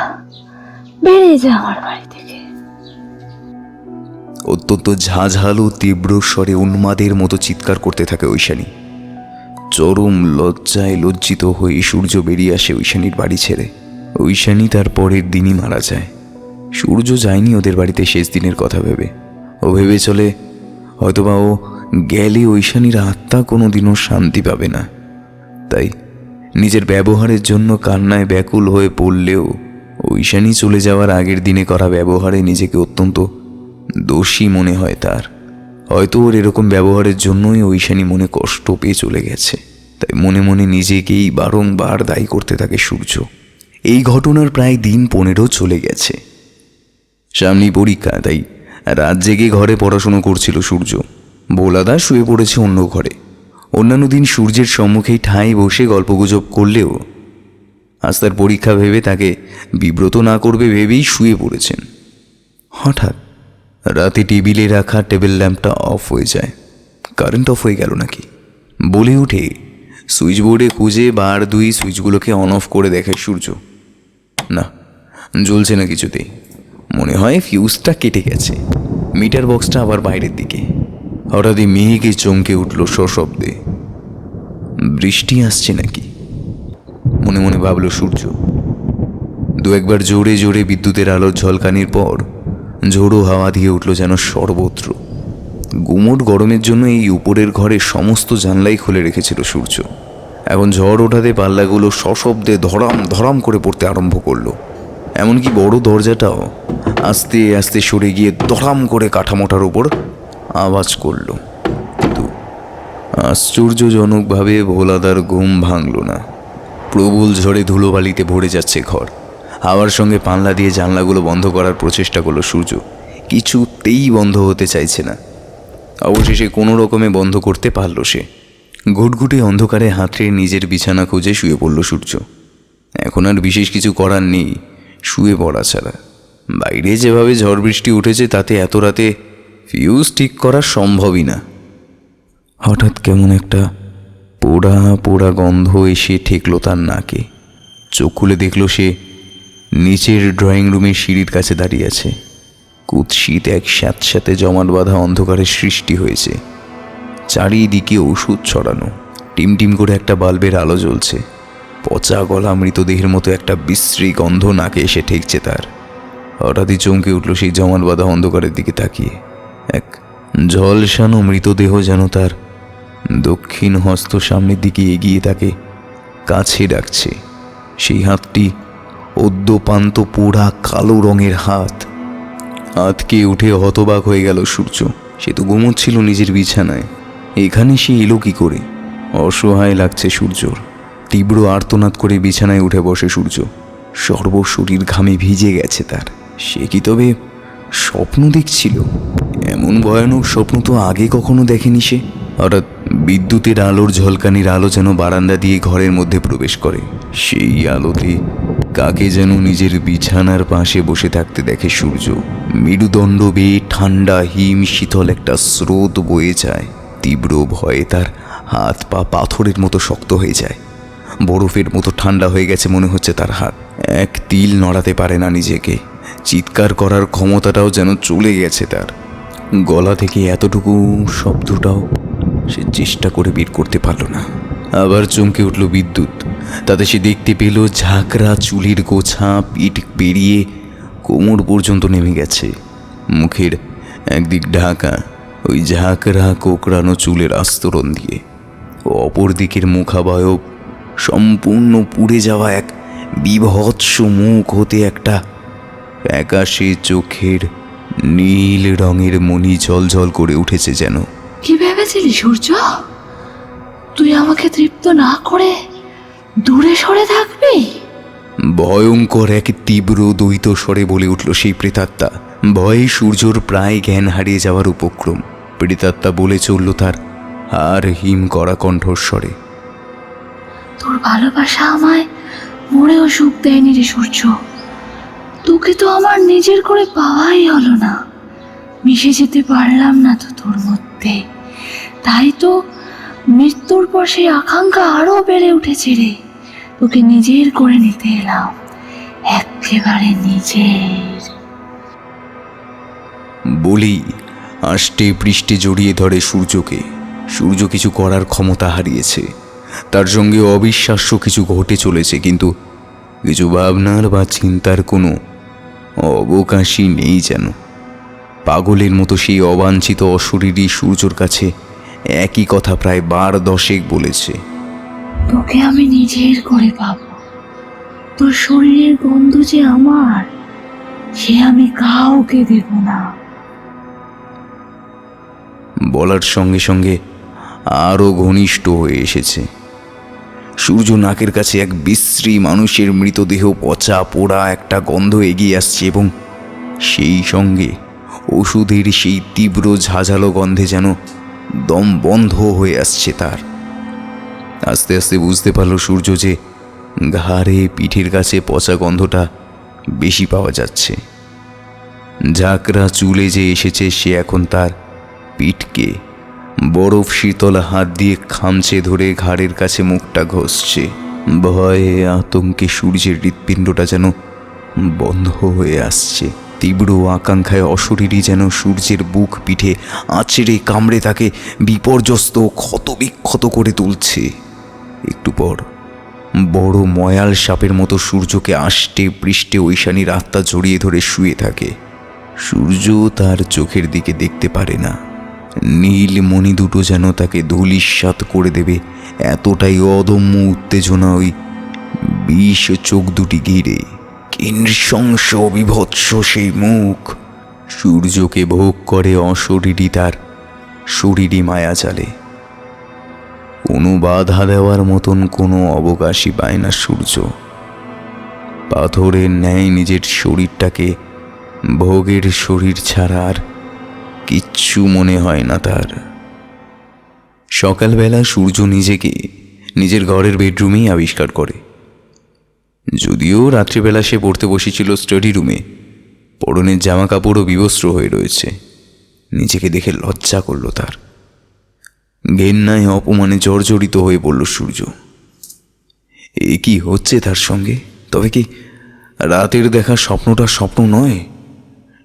বেরিয়ে যা আমার বাড়ি থেকে। অত্যন্ত ঝাঁঝালো তীব্র স্বরে উন্মাদের মতো চিৎকার করতে থাকে ঐশানী। চরম লজ্জায় লজ্জিত হয়ে সূর্য বেরিয়ে আসে ঐশানীর বাড়ি ছেড়ে। ঐশানী তার পরের দিনই মারা যায়। সূর্য যায়নি ওদের বাড়িতে শেষ দিনের কথা ভেবে। ও ভেবে চলে হয়তোবা ও গেলে ঐশানীর আত্মা কোনোদিনও শান্তি পাবে না। তাই নিজের ব্যবহারের জন্য কান্নায় ব্যাকুল হয়ে পড়লেও ঐশানী চলে যাওয়ার আগের দিনে করা ব্যবহারে নিজেকে অত্যন্ত দোষী মনে হয় তার। হয়তো ওর এরকম ব্যবহারের জন্যই ঐশানী মনে কষ্ট পেয়ে চলে গেছে। তাই মনে মনে নিজেকেই বারংবার দায়ী করতে থাকে সূর্য। এই ঘটনার প্রায় দিন 15 চলে গেছে। সামনেই পরীক্ষা, তাই রাত জেগে ঘরে পড়াশুনো করছিল সূর্য। ভোলাদা শুয়ে পড়েছে অন্য ঘরে। অন্যান্য দিন সূর্যের সম্মুখেই ঠাঁই বসে গল্পগুজব করলেও আজ তার পরীক্ষা ভেবে তাকে বিব্রত না করবে ভেবেই শুয়ে পড়েছেন। হঠাৎ রাতে টেবিলে রাখা টেবিল ল্যাম্পটা অফ হয়ে যায়। কারেন্ট অফ হয়ে গেল নাকি বলে উঠে সুইচ বোর্ডে খুঁজে বার 2 সুইচগুলোকে অন অফ করে দেখে সূর্য। না, জ্বলছে না কিছুতেই। মনে হয় ফিউজটা কেটে গেছে। মিটার বক্সটা আবার বাইরের দিকে। হঠাৎই মেঘে চমকে উঠল সশব্দে। বৃষ্টি আসছে নাকি মনে মনে ভাবল সূর্য। দু একবার জোরে জোরে বিদ্যুতের আলোর ঝলকানির পর ঝোড়ো হাওয়া দিয়ে উঠল যেন সর্বত্র। গুমোট গরমের জন্য এই উপরের ঘরে সমস্ত জানলাই খুলে রেখেছিল সূর্য। এখন ঝড় ওঠাতে পাল্লাগুলো সশব্দে ধরাম ধরাম করে পড়তে আরম্ভ করলো। এমনকি বড় দরজাটাও আস্তে আস্তে সরে গিয়ে ধরাম করে কাঠামোটার উপর আওয়াজ করল। কিন্তু আশ্চর্যজনকভাবে ভোলাদার ঘুম ভাঙল না। প্রবল ঝড়ে ধুলোবালিতে ভরে যাচ্ছে ঘর। হাওয়ার সঙ্গে পাল্লা দিয়ে জানলাগুলো বন্ধ করার প্রচেষ্টা করলো সূর্য, কিছুতেই বন্ধ হতে চাইছে না। অবশেষে কোনো রকমে বন্ধ করতে পারল সে। ঘুটঘুটে অন্ধকারে হাতড়ে নিজের বিছানা খুঁজে শুয়ে পড়ল সূর্য। এখন আর বিশেষ কিছু করার নেই শুয়ে পড়া ছাড়া। বাইরে যেভাবে ঝড় বৃষ্টি উঠেছে তাতে এত রাতে ফিউজ ঠিক করা সম্ভবই না। হঠাৎ কেমন একটা পোড়া পোড়া গন্ধ এসে ঠেকলো তার নাকে। চোখ খুলে দেখল সে নিচের ড্রয়িং রুমের সিঁড়ির কাছে দাঁড়িয়ে আছে। কুৎসিত এক স্যাঁতস্যাঁতে জমাট বাঁধা অন্ধকারের সৃষ্টি হয়েছে। চারিদিকে ওষুধ ছড়ানো, টিমটিম করে একটা বাল্বের আলো জ্বলছে। পচা গলা মৃতদেহের মতো একটা বিশ্রী গন্ধ নাকে এসে ঠেকছে তার। হঠাৎই চমকে উঠল সেই জমাট বাঁধা অন্ধকারের দিকে তাকিয়ে। এক ঝলসানো মৃতদেহ যেন তার দক্ষিণ হস্ত সামনের দিকে এগিয়ে তাকে কাছে ডাকছে। সেই হাতটি অদ্যপান্ত পোড়া কালো রঙের হাত। হাতকে উঠে হতবাক হয়ে গেল সূর্য। সে তো ঘুমোচ্ছিল নিজের বিছানায়, এখানে সে এলো কি করে? অসহায় লাগছে সূর্যর। তীব্র আর্তনাদ করে বিছানায় উঠে বসে সূর্য। সর্বশরীর ঘামে ভিজে গেছে তার। সে কি তবে স্বপ্ন দেখছিল? এমন ভয়ানক স্বপ্ন তো আগে কখনো দেখেনি সে। হঠাৎ বিদ্যুতের আলোর ঝলকানির আলো যেন বারান্দা দিয়ে ঘরের মধ্যে প্রবেশ করে। সেই আলোতে কাকে যেন নিজের বিছানার পাশে বসে থাকতে দেখে সূর্য। মেরুদণ্ড বেয়ে ঠান্ডা হিম শীতল একটা স্রোত বয়ে যায়। তীব্র ভয়ে তার হাত পা পাথরের মতো শক্ত হয়ে যায়। বরফের মতো ঠান্ডা হয়ে গেছে মনে হচ্ছে তার হাত। এক তিল নড়াতে পারে না নিজেকে। চিৎকার করার ক্ষমতাটাও যেন চলে গেছে তার। গলা থেকে এতটুকু শব্দটাও সে চেষ্টা করে বের করতে পারল না। আবার চমকে উঠল বিদ্যুৎ। তাতে সে দেখতে পেল ঝাঁকড়া চুলের গোছা পিঠ পেরিয়ে কোমর পর্যন্ত নেমে গেছে। মুখের একদিক ঢাকা ওই ঝাঁকড়া কোকড়ানো চুলের আস্তরণ দিয়ে। অপর দিকের মুখাবয়ব সম্পূর্ণ পুড়ে যাওয়া এক বিভৎস মুখ হতে একটা ফ্যাকাশে চোখের নীল রঙের মণি ঝলঝল করে উঠেছে যেন। কি ভেবেছিলি সূর্য? তুই আমাকে তৃপ্ত না করে দূরে সরে থাকবি? ভয়ঙ্কর এক তীব্র দ্বৈত স্বরে বলে উঠল সেই প্রেতাত্মা। ভয়ে সূর্যর প্রায় জ্ঞান হারিয়ে যাওয়ার উপক্রম। প্রেতাত্মা বলে চলল তার আর হিম করা কণ্ঠস্বরে, তোর ভালোবাসা আমায় মরেও সুখ দেয়নি রে সূর্য। তোকে তো আমার নিজের করে পাওয়াই হলো না, মিশে যেতে পারলাম না তো তোর মধ্যে। তাই তো মৃত্যুর পর সেই আকাঙ্ক্ষা আরো বেড়ে উঠেছে রে। তোকে নিজের করে নিতে এলাম, একেবারে নিজের। বলি আষ্টে পৃষ্ঠে জড়িয়ে ধরে সূর্যকে। সূর্য কিছু করার ক্ষমতা হারিয়েছে। তার সঙ্গে অবিশ্বাস্য কিছু ঘটে চলেছে, কিন্তু কিছু ভাবনার বা চিন্তার কোনো অবকাশই নেই যেন। পাগলের মতো সেই অবাঞ্ছিত অশরীরী সূর্যর কাছে একই কথা প্রায় 12 বলেছে। তোকে আমি নিজের করে পাবো। তোর শরীরের গন্ধ যে আমার, সে আমি কাউকে দেব না। বলার সঙ্গে সঙ্গে আরও ঘনিষ্ঠ হয়ে এসেছে। সূর্য নাকের কাছে এক বিশ্রী মানুষের মৃতদেহ পচা পোড়া একটা গন্ধ এগিয়ে আসছে, এবং সেই সঙ্গে ওষুধের সেই তীব্র ঝাঁঝালো গন্ধে যেন দম বন্ধ হয়ে আসছে তার। আস্তে আস্তে বুঝতে পারল সূর্য যে ঘাড়ে পিঠের কাছে পচা গন্ধটা বেশি পাওয়া যাচ্ছে। ঝাঁকড়া চুলে যে এসেছে সে এখন তার পিঠকে বরফ শীতল হাত দিয়ে খামচে ধরে ঘাড়ের কাছে মুখটা ঘষছে। ভয়ে আতঙ্কে সূর্যের হৃৎপিণ্ডটা যেন বন্ধ হয়ে আসছে। তীব্র আকাঙ্ক্ষায় অশরীরী যেন সূর্যের বুক পিঠে আঁচড়ে কামড়ে তাকে বিপর্যস্ত ক্ষতবিক্ষত করে তুলছে। একটু পর বড় ময়াল সাপের মতো সূর্যকে আষ্টে পৃষ্ঠে ঐশানীর আত্মা জড়িয়ে ধরে শুয়ে থাকে। সূর্য তার চোখের দিকে দেখতে পারে না। নীল মণি দুটো যেন তাকে ধূলিসাৎ করে দেবে, এতটাই অদম্য উত্তেজনা ওই বিষ চোখ দুটি ঘিরে। কিংশংস বিভৎস সেই মুখ সূর্যকে ভোগ করে অশরীরী তার শরীরী মায়াজালে। কোনো বাধা দেওয়ার মতন কোনো অবকাশই পায় না সূর্য। পাথরের ন্যায় নিজের শরীরটাকে ভোগের শরীর ছাড়া আর কিচ্ছু মনে হয় না তার। সকালবেলা সূর্য নিজেকে নিজের ঘরের বেডরুমেই আবিষ্কার করে। যদিও রাত্রিবেলা সে পড়তে বসেছিল স্টাডি রুমে, পরনের জামা কাপড়ও বিবস্ত্র হয়ে রয়েছে। নিজেকে দেখে লজ্জা করল তার। ঘেন্নায় অপমানে জর্জরিত হয়ে পড়ল সূর্য। এ কি হচ্ছে তার সঙ্গে? তবে কি রাতের দেখা স্বপ্নটা স্বপ্ন নয়,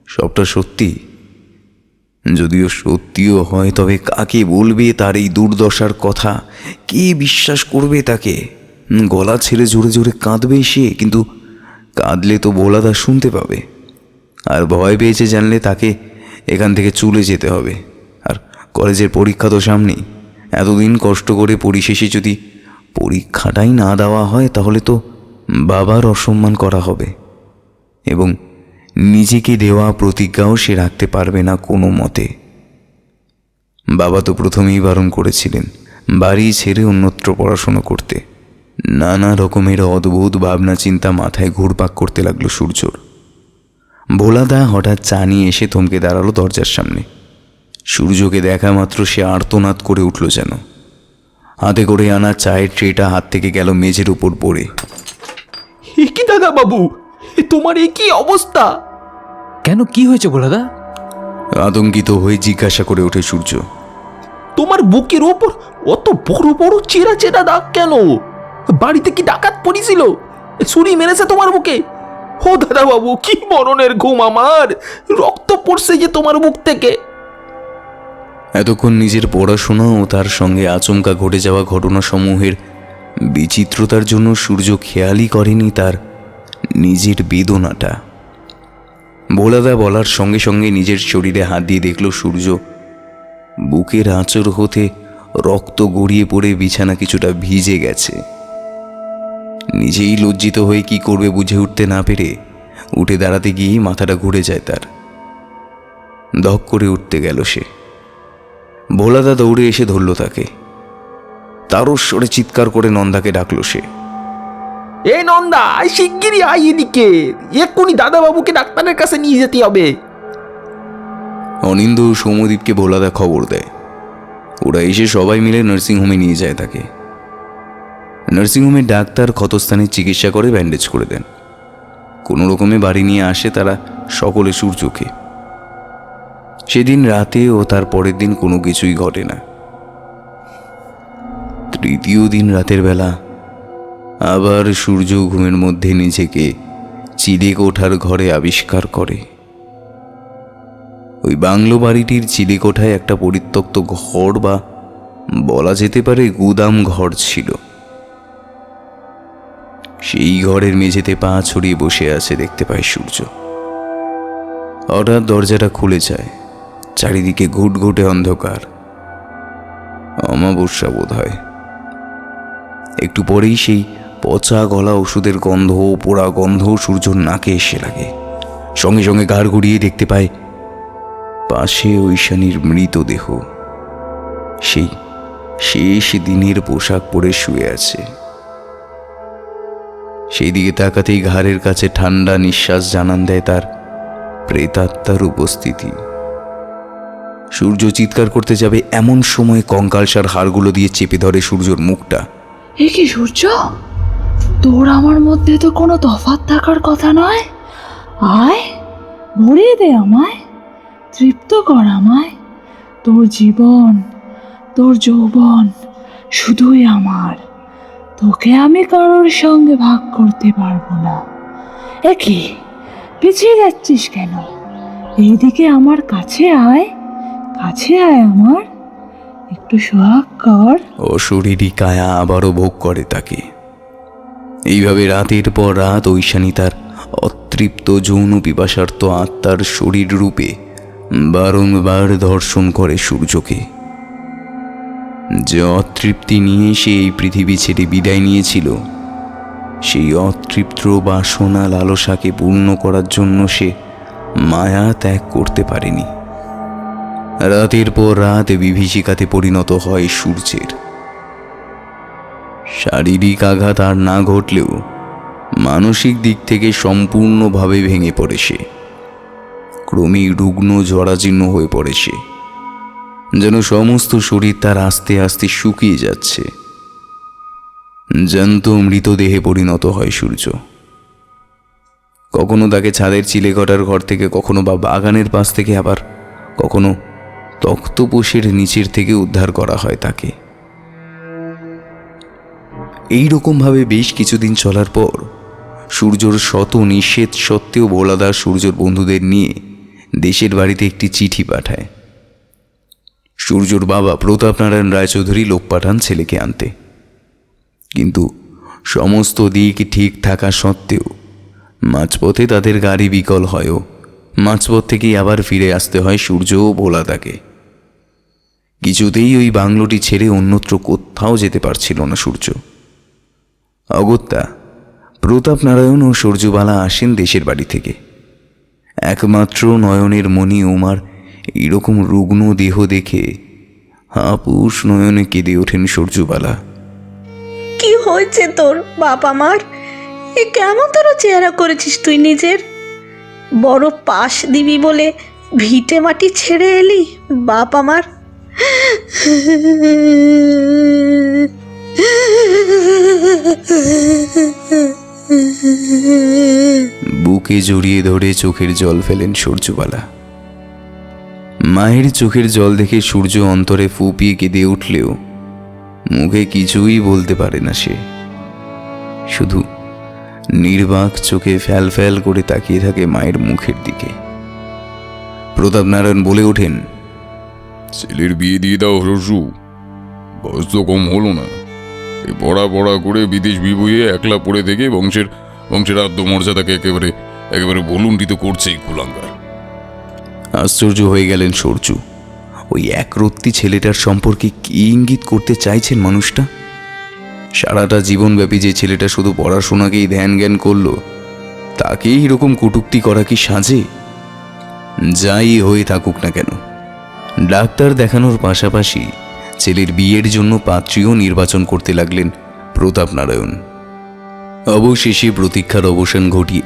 সবটা সত্যি? যদিও সত্যিও হয়, তবে কাকে বলবে তার এই দুর্দশার কথা? কে বিশ্বাস করবে তাকে? গলা ছেড়ে জোরে জোরে কাঁদবে সে, কিন্তু কাঁদলে তো ভোলাদা শুনতে পাবে, আর ভয় পেয়েছে জানলে তাকে এখান থেকে চলে যেতে হবে। আর কলেজের পরীক্ষা তো সামনেই। এতদিন কষ্ট করে পরিশেষে যদি পরীক্ষাটাই না দেওয়া হয়, তাহলে তো বাবার অসম্মান করা হবে, এবং নিজেকে দেওয়া প্রতিজ্ঞাও সে রাখতে পারবে না কোনো মতে। বাবা তো প্রথমেই বারণ করেছিলেন বাড়ি ছেড়ে অন্যত্র পড়াশোনা করতে। নানা রকমের অদ্ভুত ভাবনা চিন্তা মাথায় ঘুরপাক করতে লাগলো সূর্যর। ভোলাদা হঠাৎ চা নিয়ে এসে থমকে দাঁড়ালো দরজার সামনে। সূর্যকে দেখা মাত্র সে আর্তনাদ করে উঠল যেন। হাতে করে আনা চায়ের ট্রেটা হাত থেকে গেল মেঝের উপর পড়ে। কি দাদা বাবু, তোমার এই কি অবস্থা? কেন, কি হয়েছে ভোলাদা? আতঙ্কিত হয়ে জিজ্ঞাসা করে ওঠে সূর্য। তোমার বুকের ওপর অত বড় বড় চেরা চেরা দাগ কেন? বাড়িতে কি ডাকাত পড়েছিল? ছুরি মেরেছে তোমার বুকে? ও দাদা বাবু, কি মরণের ঘুম আমার! রক্ত পড়ছে যে তোমার মুখ থেকে। এতক্ষণ নিজের পড়াশোনা ও তার সঙ্গে আচমকা ঘটে যাওয়া ঘটনাসমূহের বিচিত্রতার জন্য সূর্য খেয়ালই করেনি তার নিজের বেদনাটা। ভোলাদা বলার সঙ্গে সঙ্গে নিজের শরীরে হাত দিয়ে দেখল সূর্য বুকের আঁচড় হতে রক্ত গড়িয়ে পড়ে বিছানা কিছুটা ভিজে গেছে। নিজেই লজ্জিত হয়ে কি করবে বুঝে উঠতে না পেরে উঠে দাঁড়াতে গিয়েই মাথাটা ঘুরে যায় তার। ধক করে উঠতে গেল সে। ভোলাদা দৌড়ে এসে ধরল তাকে। তারস্বরে চিৎকার করে নন্দাকে ডাকলো সে। এই নন্দা, আয় শিগগিরই আয় এদিকে, এক্ষুনি দাদা বাবুকে ডাক্তারের কাছে নিয়ে যেতে হবে। অনিন্দ ও সৌম্যদীপকে ভোলাদা খবর দেয়। ওরা এসে সবাই মিলে নার্সিংহোমে নিয়ে যায় তাকে। নার্সিংহোমের ডাক্তার ক্ষতস্থানের চিকিৎসা করে ব্যান্ডেজ করে দেন। কোনো রকমে বাড়ি নিয়ে আসে তারা সকলে সূর্যকে। সেদিন রাতে ও তার পরের দিন কোনো কিছুই ঘটে না। তৃতীয় দিন রাতের বেলা আবার সূর্য ঘুমের মধ্যে নিজেকে চিলেকোঠার ঘরে আবিষ্কার করে। ওই বাংলো বাড়িটির চিলেকোঠায় একটা পরিত্যক্ত ঘর, বা বলা যেতে পারে গুদাম ঘর ছিল। সেই ঘরের মেঝেতে পা ছড়িয়ে বসে আছে দেখতে পায় সূর্য। হঠাৎ দরজাটা খুলে যায়। চারিদিকে ঘুটঘুটে অন্ধকার। অমাবস্যা বোধ হয়। একটু পরেই সেই পচা গলা ওষুধের গন্ধ, পোড়া গন্ধ সূর্যর নাকে এসে লাগে। সঙ্গে সঙ্গে ঘাড় ঘুরিয়ে দেখতে পায় পাশে ঐশানীর মৃতদেহ। সেই শেষ দিনের পোশাক পরে শুয়ে আছে। সেই দিকে তাকাতেই ঘাড়ের কাছে ঠান্ডা নিঃশ্বাস জানান দেয় তার প্রেতাত্মার উপস্থিতি। সূর্য চিৎকার করতে যাবে এমন সময় কঙ্কালসার হাড়গুলো দিয়ে চেপে ধরে সূর্যর মুখটা। এ কি সূর্য, তোর আমার মধ্যে তো কোনো তফাৎ থাকার কথা নয়। আয়, ভরিয়ে দে আমায়, তৃপ্ত কর আমায়। তোর জীবন, তোর যৌবন শুধুই আমার, তোকে আমি কারোর সঙ্গে ভাগ করতে পারবো না। এ কি, পিছিয়ে যাচ্ছিস কেন? এইদিকে আমার কাছে আয়, কাছে আয় আমার। একটু সোহাগ কর। অশরীরী কায়া আবারও ভোগ করে তাকে। এইভাবে রাতের পর রাত ঐশানী তার অতৃপ্ত যৌন পিপাসার্থ আত্মার শরীর রূপে বারংবার ধর্ষণ করে সূর্যকে। যে অতৃপ্তি নিয়ে সে এই পৃথিবী ছেড়ে বিদায় নিয়েছিল, সেই অতৃপ্ত বাসনা লালসাকে পূর্ণ করার জন্য সে মায়া ত্যাগ করতে পারেনি। রাতের পর রাত বিভীষিকাতে পরিণত হয় সূর্যের। শারীরিক আঘাত আর না ঘটলেও মানসিক দিক থেকে সম্পূর্ণভাবে ভেঙে পড়ে সে। ক্রমেই রুগ্ন জরাজীর্ণ হয়ে পড়ে সে, যেন সমস্ত শরীর তার আস্তে আস্তে শুকিয়ে যাচ্ছে। জ্যান্ত মৃতদেহে পরিণত হয় সূর্য। কখনো তাকে ছাদের চিলেকটার ঘর থেকে, কখনো বা বাগানের পাশ থেকে, আবার কখনো তক্তপোষের নিচের থেকে উদ্ধার করা হয় তাকে। এই রকমভাবে বেশ কিছুদিন চলার পর সূর্যর শত নিষেধ সত্ত্বেও ভোলাদা সূর্যর বন্ধুদের নিয়ে দেশের বাড়িতে একটি চিঠি পাঠায়। সূর্যর বাবা প্রতাপনারায়ণ রায়চৌধুরী লোক পাঠান ছেলেকে আনতে, কিন্তু সমস্ত দিক ঠিক থাকা সত্ত্বেও মাঝপথে তাদের গাড়ি বিকল হয়ও মাঝপথ থেকেই আবার ফিরে আসতে হয় সূর্য ও ভোলাদাকে। কিছুতেই ওই বাংলোটি ছেড়ে অন্যত্র কোথাও যেতে পারছিল না সূর্য। অগত্যা প্রতাপনারায়ণ ও সূর্যবালা আসেন দেশের বাড়ি থেকে। একমাত্র নয়নের মণি উমার এইরকম রুগ্ন দেহ দেখে হাপুস নয়নে কেঁদে ওঠেন সূর্যবালা। কি হয়েছে তোর বাবা মার? এ কেমন তোর চেহারা করেছিস তুই নিজের? বড় পাশ দিবি বলে ভিটে মাটি ছেড়ে এলি বাপ আমার। বুকে জড়িয়ে ধরে চোখের জল ফেলেন সূর্যবালা। মায়ের চোখের জল দেখে সূর্য অন্তরে ফুপিয়ে কেঁদে উঠলেও মুখে কিছুই বলতে পারে না সে। শুধু নির্বাক চোখে ফ্যাল ফ্যাল করে তাকিয়ে থাকে মায়ের মুখের দিকে। প্রতাপনারায়ণ বলে ওঠেন, ছেলের বিয়ে দিয়ে দাও শ্বশু, বয়স তো কম হলো না। এই পড়া পড়া করে বিদেশ বিভুয়ে একলা পড়ে থেকে বংশের আত্মমর্যাদাকে একেবারে ভুলুণ্ঠিত করছে কুলাঙ্গার। আশ্চর্য হয়ে গেলেন সূর্য। ওই একরত্তি ছেলেটার সম্পর্কে কি ইঙ্গিত করতে চাইছেন মানুষটা? সারাটা জীবনব্যাপী যে ছেলেটা শুধু পড়াশোনাকেই ধ্যান জ্ঞান করলো, তাকেই এরকম কটূক্তি করা কি সাজে? যাই হয়ে থাকুক না কেন, ডাক্তার দেখানোর পাশাপাশি ছেলের বিয়ের জন্য পাত্রীও নির্বাচন করতে লাগলেন প্রতাপনারায়ণ। অবশেষে প্রতীক্ষার অবসান ঘটিয়ে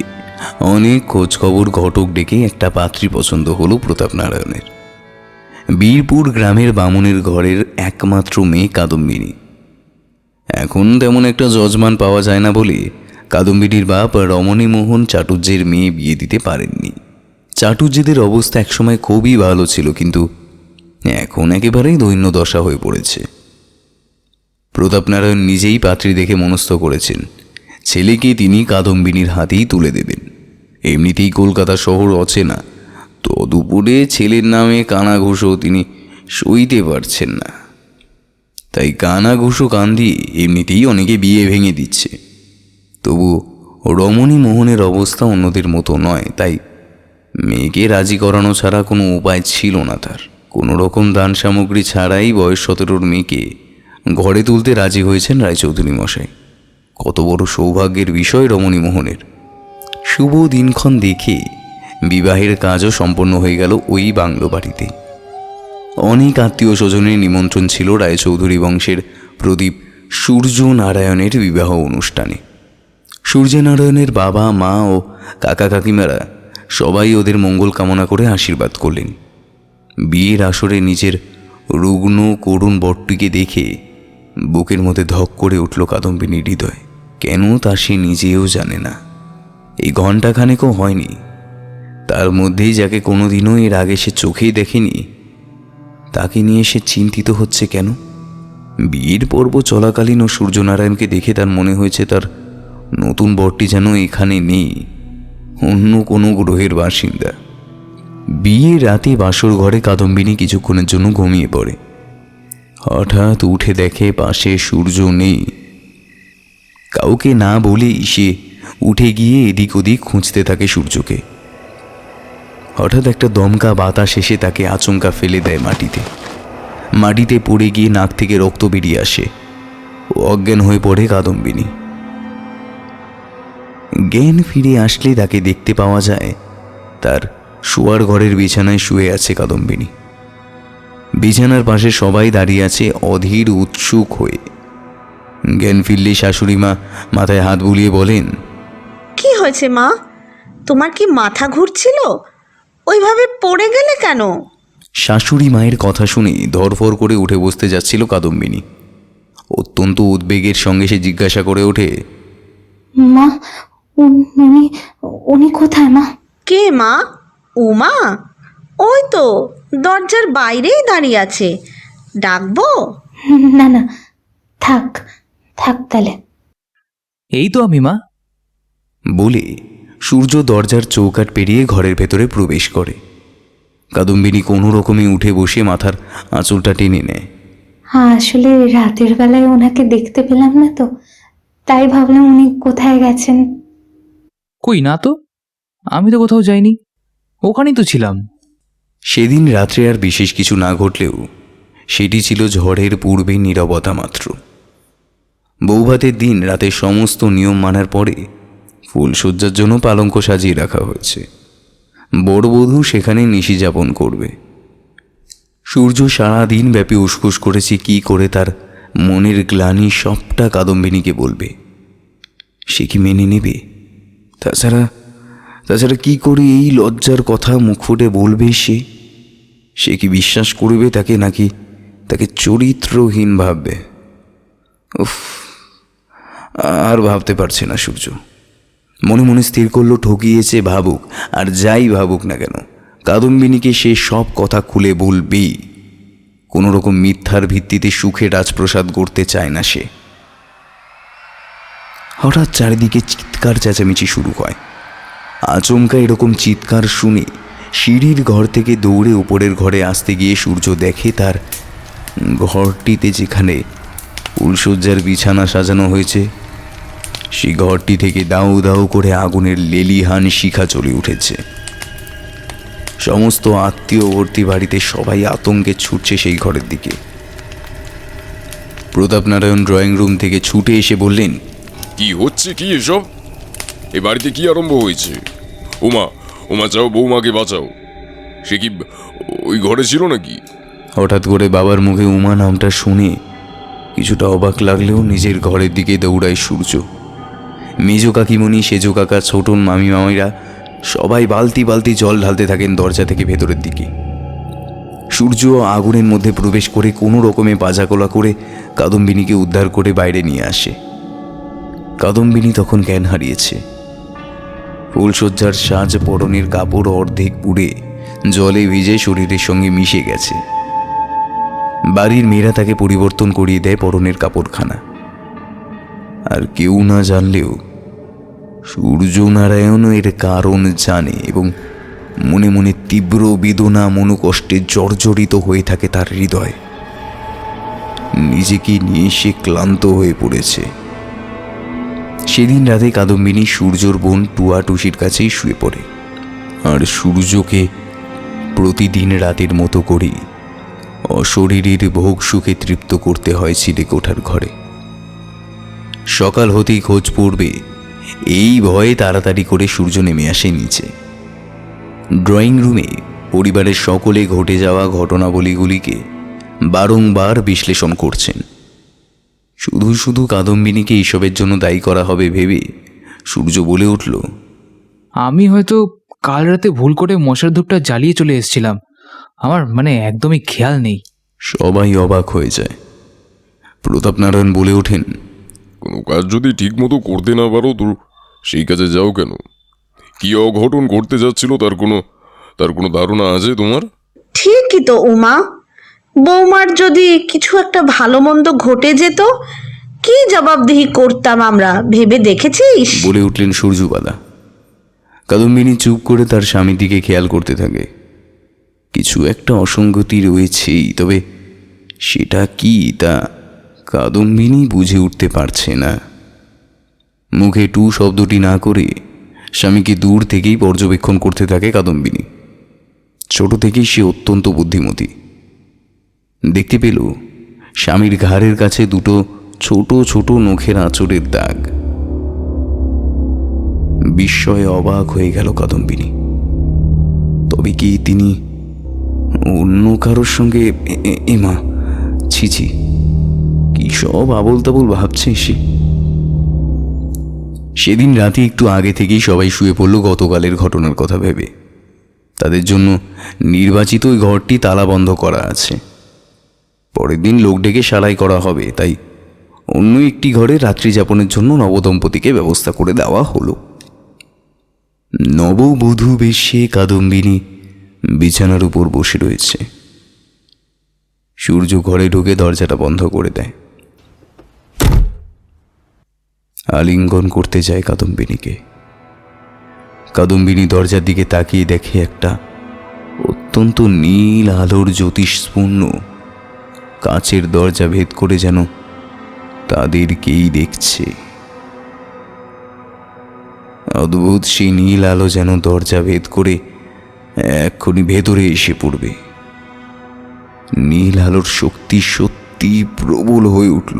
অনেক খোঁজখবর ঘটক ডেকে একটা পাত্রী পছন্দ হলো প্রতাপনারায়ণের। বীরপুর গ্রামের বামুনের ঘরের একমাত্র মেয়ে কাদম্বিনী। এখন তেমন একটা যজমান পাওয়া যায় না বলে কাদম্বিনীর বাপ রমণীমোহন চাটুর্যের মেয়ে বিয়ে দিতে পারেননি। চাটুর্যেদের অবস্থা একসময় খুবই ভালো ছিল, কিন্তু এখন একেবারেই দৈন্য দশা হয়ে পড়েছে। প্রতাপনারায়ণ নিজেই পাত্রী দেখে মনস্থ করেছেন ছেলেকে তিনি কাদম্বিনীর হাতেই তুলে দেবেন। এমনিতেই কলকাতা শহর অচেনা, তদুপরে ছেলের নামে কানাঘুষো তিনি সইতে পারছেন না। তাই কানাঘুষো কান দিয়ে এমনিতেই অনেকে বিয়ে ভেঙে দিচ্ছে। তবু রমণীমোহনের অবস্থা অন্যদের মতো নয়, তাই মেয়েকে রাজি করানো ছাড়া কোনো উপায় ছিল না তার। কোনো রকম দান সামগ্রী ছাড়াই বয়স 17 মেয়েকে ঘরে তুলতে রাজি হয়েছেন রায়চৌধুরী মশাই। কত বড় সৌভাগ্যের বিষয় রমণীমোহনের। শুভ দিনক্ষণ দেখে বিবাহের কাজও সম্পন্ন হয়ে গেল ওই বাংলো বাড়িতে। অনেক আত্মীয় স্বজনের নিমন্ত্রণ ছিল রায়চৌধুরী বংশের প্রদীপ সূর্যনারায়ণের বিবাহ অনুষ্ঠানে। সূর্যনারায়ণের বাবা মা ও কাকা কাকিমারা সবাই ওদের মঙ্গল কামনা করে আশীর্বাদ করলেন। বিয়ের আসরে নিজের রুগ্ন করুণ বটটিকে দেখে বুকের মধ্যে ধক করে উঠল কাদম্বিনীর হৃদয়। কেন তা সে নিজেও জানে না। এই ঘণ্টাখানেকও হয়নি, তার মধ্যেই যাকে কোনোদিনও এর আগে সে চোখেই দেখেনি, তাকে নিয়ে সে চিন্তিত হচ্ছে কেন? বিয়ের পর্ব চলাকালীন ও সূর্যনারায়ণকে দেখে তার মনে হয়েছে তার নতুন বরটি যেন এখানে নেই, অন্য কোনো গ্রহের বাসিন্দা। বিয়ের রাতে বাসর ঘরে কাদম্বিনী কিছুক্ষণের জন্য ঘুমিয়ে পড়ে। হঠাৎ উঠে দেখে পাশে সূর্য নেই। কাউকে না বলেই সে উঠে গিয়ে এদিক ওদিক খুঁজতে থাকে সূর্যকে। হঠাৎ একটা দমকা বাতাস এসে তাকে আচমকা ফেলে দেয় মাটিতে পড়ে গিয়ে নাক থেকে রক্ত বেরিয়ে আসে। ও অজ্ঞান হয়ে পড়ে কাদম্বিনী। জ্ঞান ফিরে আসলে তাকে দেখতে পাওয়া যায় তার শোয়ার ঘরের বিছানায় শুয়ে আছে কাদম্বিনী। বিছানার পাশে সবাই দাঁড়িয়ে আছে অধীর উৎসুক হয়ে। জ্ঞান ফিরলে শাশুড়ি মা মাথায় হাত বুলিয়ে বলেন, কি হয়েছে মা? তোমার কি মাথা ঘুরছিল? ওইভাবে পড়ে গেলে কেন? শাশুড়ি মায়ের কথা শুনে ধরফর করে উঠে বসতে যাচ্ছিল কাদম্বিনী। অত্যন্ত উদ্বেগের সঙ্গে সে জিজ্ঞাসা করে ওঠে, মা উনি উনি কোথায় মা? কে মা? উমা? ওই তো দরজার বাইরেই দাঁড়িয়ে আছে, ডাকবো? না না, থাক থাক তাহলে। এই তো আমি মা। বলে সূর্য দরজার চৌকাঠ পেরিয়ে ঘরের ভেতরে প্রবেশ করে। কাদম্বিনী কোনো রকমে উঠে বসে মাথার আঁচলটা টেনে নেয়। আসলে রাতের বেলায় ওনাকে দেখতে পেলাম না তো, তাই ভাবলাম উনি কোথায় গেছেন। কই না তো, আমি তো কোথাও যাইনি, ওখানেই তো ছিলাম। সেদিন রাত্রে আর বিশেষ কিছু না ঘটলেও সেটি ছিল ঝড়ের পূর্বে নীরবতা মাত্র। বৌভাতের দিন রাতে সমস্ত নিয়ম মানার পরে ফুলশয্যার জন্য পালঙ্ক সাজিয়ে রাখা হয়েছে। বড়বধূ সেখানে নিশি যাপন করবে। সূর্য সারাদিন ব্যাপী উসকুস করেছে কি করে তার মনের গ্লানি সবটা কাদম্বিনীকে বলবে। সে কি মেনে নেবে? তাছাড়া কি করে এই লজ্জার কথা মুখ ফুটে বলবে? সে কি বিশ্বাস করবে তাকে, নাকি তাকে চরিত্রহীন ভাববে? উফ, আর ভাবতে পারছে না সূর্য। মনে মনে স্থির করলো ঠকিয়েছে ভাবুক, আর যাই ভাবুক না কেন কাদম্বিনীকে সে সব কথা খুলে বলবেই। কোনো রকম মিথ্যার ভিত্তিতে সুখে রাজপ্রসাদ গড়তে চায় না সে। হঠাৎ চারিদিকে চিৎকার চেঁচামেচি শুরু হয়। আচমকা এরকম চিৎকার শুনে সিঁড়ির ঘর থেকে দৌড়ে উপরের ঘরে আসতে গিয়ে সূর্য দেখে তার ঘরটিতে যেখানে ফুলশয্যার বিছানা সাজানো হয়েছে সেই ঘরটি থেকে দাউ দাউ করে আগুনের লেলিহান শিখা চলে উঠেছে। সমস্ত আত্মীয়বর্তী বাড়িতে সবাই আতঙ্কে ছুটছে সেই ঘরের দিকে। প্রতাপনারায়ণ ড্রয়িং রুম থেকে ছুটে এসে বললেন, কি হচ্ছে কি এসব? এ বাড়িতে কি আরম্ভ হয়েছে? উমা চাও, বৌমাকে বাঁচাও। সে কি ওই ঘরে ছিল নাকি? হঠাৎ করে বাবার মুখে উমা নামটা শুনে কিছুটা অবাক লাগলেও নিজের ঘরের দিকে দৌড়ায় সূর্য। মেজো কাকিমণি, সেজো কাকা, ছোটন, মামি মামিরা সবাই বালতি বালতি জল ঢালতে থাকেন দরজা থেকে ভেতরের দিকে। সূর্য আগুনের মধ্যে প্রবেশ করে কোনো রকমে পাজাকোলা করে কাদম্বিনীকে উদ্ধার করে বাইরে নিয়ে আসে। কাদম্বিনী তখন জ্ঞান হারিয়েছে। ফুলশয্যার সাজ, পরনের কাপড় অর্ধেক পুড়ে জলে ভিজে শরীরের সঙ্গে মিশে গেছে। বাড়ির মেয়েরা তাকে পরিবর্তন করিয়ে দেয় পরনের কাপড়খানা। আর কেউ না জানলেও সূর্যনারায়ণ এর কারণ জানে এবং মনে মনে তীব্র বেদনা, মনোকষ্টে জর্জরিত হয়ে থাকে তার হৃদয়। নিজেকে নিয়ে সে ক্লান্ত হয়ে পড়েছে। সেদিন রাতে কাদম্বিনী সূর্যর বোন টুয়া টুসির কাছেই শুয়ে পড়ে। আর সূর্যকে প্রতিদিন রাতের মতো করেই অশরীরীর ভোগ সুখে তৃপ্ত করতে হয় চিলে কোঠার ঘরে। সকাল হতেই খোঁজ পড়বে এই ভয়ে তাড়াতাড়ি করে সূর্য নেমে আসে নিচে। ড্রয়িং রুমে পরিবারের সকলে ঘটে যাওয়া ঘটনাবলীগুলিকে বারংবার বিশ্লেষণ করছেন। শুধু শুধু কাদম্বিনীকে এইসবের জন্য দায়ী করা হবে ভেবে সূর্য বলে উঠল, আমি হয়তো কাল রাতে ভুল করে মশার ধূপটা জ্বালিয়ে চলে এসেছিলাম, আমার একদমই খেয়াল নেই। সবাই অবাক হয়ে যায়। প্রতাপনারায়ণ বলে ওঠেন, কোনো কাজ যদি ঠিক মতো করতে না পারো তো সেই কাজে যাও কেন? কি অঘটন ঘটতে যাচ্ছিল তার কোনো ধারণা আছে তোমার? ঠিকই তো উমা, বৌমার যদি কিছু একটা ভালো মন্দ ঘটে যেত কি জবাবদিহি করতাম আমরা ভেবে দেখেছিস? বলে উঠলেন সূর্যবালা। কাদম্বিনী চুপ করে তার স্বামীর দিকে খেয়াল করতে থাকে। কিছু একটা অসঙ্গতি রয়েছেই, তবে সেটা কি তা কাদম্বিনী বুঝে উঠতে পারছে না। মুখে টু শব্দটি না করে স্বামীকে দূর থেকেই পর্যবেক্ষণ করতে থাকে কাদম্বিনী। ছোট থেকেই সে অত্যন্ত বুদ্ধিমতী। দেখতে পেল স্বামীর ঘাড়ের কাছে দুটো ছোট ছোট নখের আঁচড়ের দাগ। বিস্ময়ে অবাক হয়ে গেল কাদম্বিনী। তবে কি তিনি অন্য কারোর সঙ্গে এমা ছিছি, কি সব আবল তাবল ভাবছে সে। সেদিন রাতে একটু আগে থেকেই সবাই শুয়ে পড়ল গতকালের ঘটনার কথা ভেবে। তাদের জন্য নির্বাচিত ওই ঘরটি তালা বন্ধ করা আছে। পরের দিন লোক ডেকে সারাই করা হবে, তাই অন্য একটি ঘরে রাত্রি যাপনের জন্য নবদম্পতিকে ব্যবস্থা করে দেওয়া হলো। নববধূ বেশে কাদম্বিনী বিছানার উপর বসে রয়েছে। সূর্য ঘরে ঢুকে দরজাটা বন্ধ করে দেয়। আলিঙ্গন করতে যায় কাদম্বিনীকে। কাদম্বিনী দরজার দিকে তাকিয়ে দেখে একটা অত্যন্ত নীল আলোর জ্যোতিষপূর্ণ কাচের দরজা ভেদ করে যেন তাদেরকেই দেখছে। অদ্ভুত সেই নীল আলো যেন দরজা ভেদ করে এক্ষুনি ভেতরে এসে পড়বে। নীল আলোর শক্তি সত্যি প্রবল হয়ে উঠল।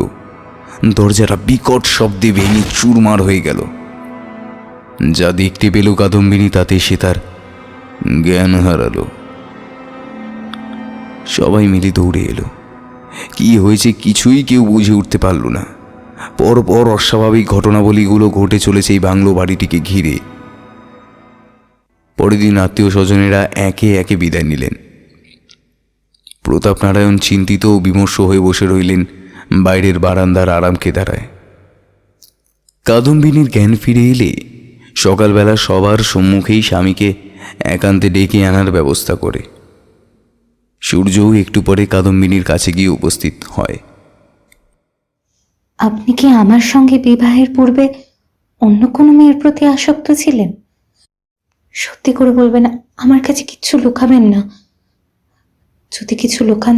দরজাটা বিকট শব্দে ভেঙে চুরমার হয়ে গেল। যা দেখতে পেল কাদম্বিনী তাতে সে তার জ্ঞান হারালো। সবাই মিলে দৌড়ে এলো। কি হয়েছে কিছুই কেউ বুঝে উঠতে পারল না। পরপর অস্বাভাবিক ঘটনাবলীগুলো ঘটে চলেছে এই বাংলো বাড়িটিকে ঘিরে। পরের দিন আত্মীয় স্বজনেরা একে একে বিদায় নিলেন। প্রতাপ নারায়ণ চিন্তিত ও বিমর্ষ হয়ে বসে রইলেন বাইরের বারান্দার আরাম কেদারায়। কাদম্বিনীর জ্ঞান ফিরে এলে সকালবেলা সবার সম্মুখেই স্বামীকে একান্তে ডেকে আনার ব্যবস্থা করে। সূর্যও একটু পরে কাদম্বিনীর কাছে গিয়ে উপস্থিত হয়। আপনি কি আমার সঙ্গে বিবাহের পূর্বে অন্য কোনো মেয়ের প্রতি আসক্ত ছিলেন? সত্যি করে বলবেন, আমার কাছে কিচ্ছু লুকাবেন না। যদি কিছু লুকান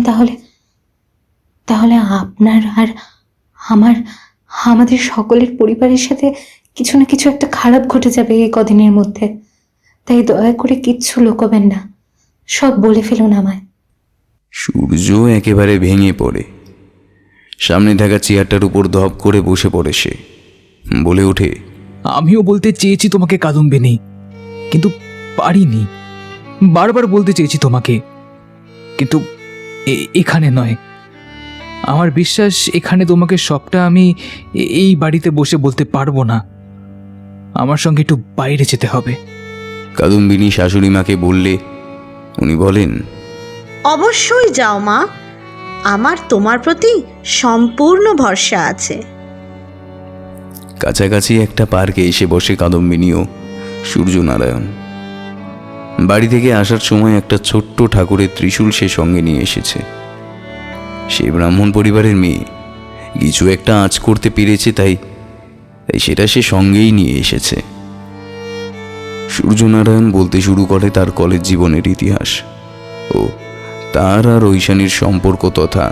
তাহলে আপনার আর আমাদের সকলের পরিবারের সাথে কিছু না কিছু একটা খারাপ ঘটে যাবে এই কদিনের মধ্যে। তাই দয়া করে কিচ্ছু লুকাবেন না, সব বলে ফেলুন আমায়। সূর্য একেবারে ভেঙে পড়ে। সামনে থাকা চেয়ারটার উপর ধপ করে বসে পড়ে সে। বলে ওঠে, আমিও বলতে চেয়েছি তোমাকে কাদম্বিনী, কিন্তু পারিনি। বারবার বলতে চেয়েছি তোমাকে, কিন্তু এখানে নয়। আমার বিশ্বাস এখানে তোমাকে সবটা আমি এই বাড়িতে বসে বলতে পারবো না। আমার সঙ্গে একটু বাইরে যেতে হবে। কাদম্বিনী শাশুড়ি মাকে বললে উনি বলেন, অবশ্যই যাও মা, আমার তোমার প্রতি সম্পূর্ণ ভরসা আছে। কাছাকাছি একটা পার্কে এসে বসে কাদম্বিনী ও সূর্যনারায়ণ। বাড়ি থেকে আসার সময় একটা ছোট্ট ঠাকুরের ত্রিশূল সে সঙ্গে নিয়ে এসেছে। সে ব্রাহ্মণ পরিবারের মেয়ে, কিছু একটা আঁচ করতে পেরেছে, তাই সেটা সে সঙ্গেই নিয়ে এসেছে। সূর্যনারায়ণ বলতে শুরু করে তার কলেজ জীবনের ইতিহাস ও তার আর ঐশানীর সম্পর্ক তথা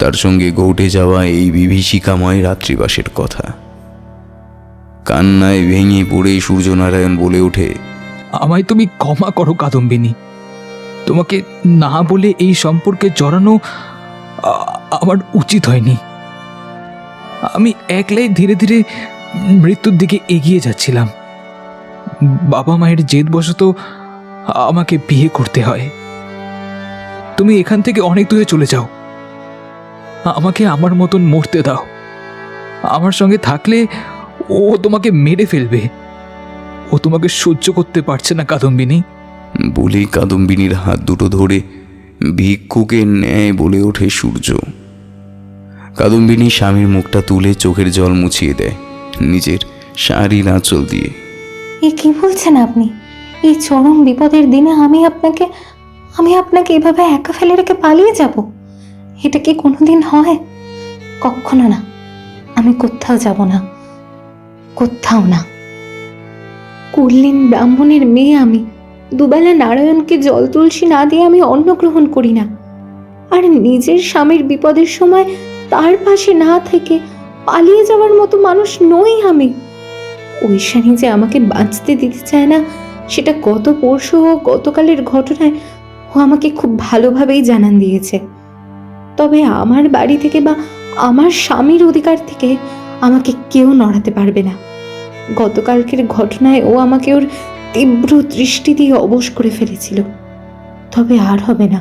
তার সঙ্গে ঘটে যাওয়া এই বিভীষিকাময় রাত্রিবাসের কথা। কান্নায় ভেঙে পড়ে সূর্যনারায়ণ বলে ওঠে, আমায় তুমি ক্ষমা করো কাদম্বিনী। তোমাকে না বলে এই সম্পর্কে জড়ানো আমার উচিত হয়নি। আমি একলাই ধীরে ধীরে মৃত্যুর দিকে এগিয়ে যাচ্ছিলাম। বাবা মায়ের জেদবশত আমাকে বিয়ে করতে হয়। তুমি এখান থেকে অনেক দূরে চলে যাও, আমাকে আমার মতন মরতে দাও। আমার সঙ্গে থাকলে ও তোমাকে মেরে ফেলবে। ও তোমাকে সহ্য করতে পারছে না কাদম্বিনী। বলে কাদম্বিনীর হাত দুটো ধরে ভিক্ষুকের ন্যায় বলে ওঠে সূর্য। কাদম্বিনী স্বামীর মুখটা তুলে চোখের জল মুছিয়ে দেয় নিজের শাড়ির আঁচল দিয়ে। এ কি বলছেন আপনি? এই চরম বিপদের দিনে আমি আপনাকে এভাবে একা ফেলে রেখে পালিয়ে যাব? এটা কি কোনোদিন হয়? কখনো না। আমি কোথাও যাব না, কোথাও না। কুলীন ব্রাহ্মণের মেয়ে আমি। দুবেলা নারায়ণকে জল তুলসী না দিয়ে আমি অন্ন গ্রহণ করি না। আর নিজের স্বামীর বিপদের সময় তার পাশে না থেকে পালিয়ে যাওয়ার মতো মানুষ নই আমি। ঐশানী যে আমাকে বাঁচতে দিতে চায় না, সেটা গত পরশু ও গতকালের ঘটনায় ও আমাকে খুব ভালোভাবেই জানান দিয়েছে। তবে আমার বাড়ি থেকে বা আমার স্বামীর অধিকার থেকে আমাকে কেউ নড়াতে পারবে না। গতকালকের ঘটনায় ও আমাকে ওর তীব্র দৃষ্টি দিয়ে অবশ করে ফেলেছিল। তবে আর হবে না,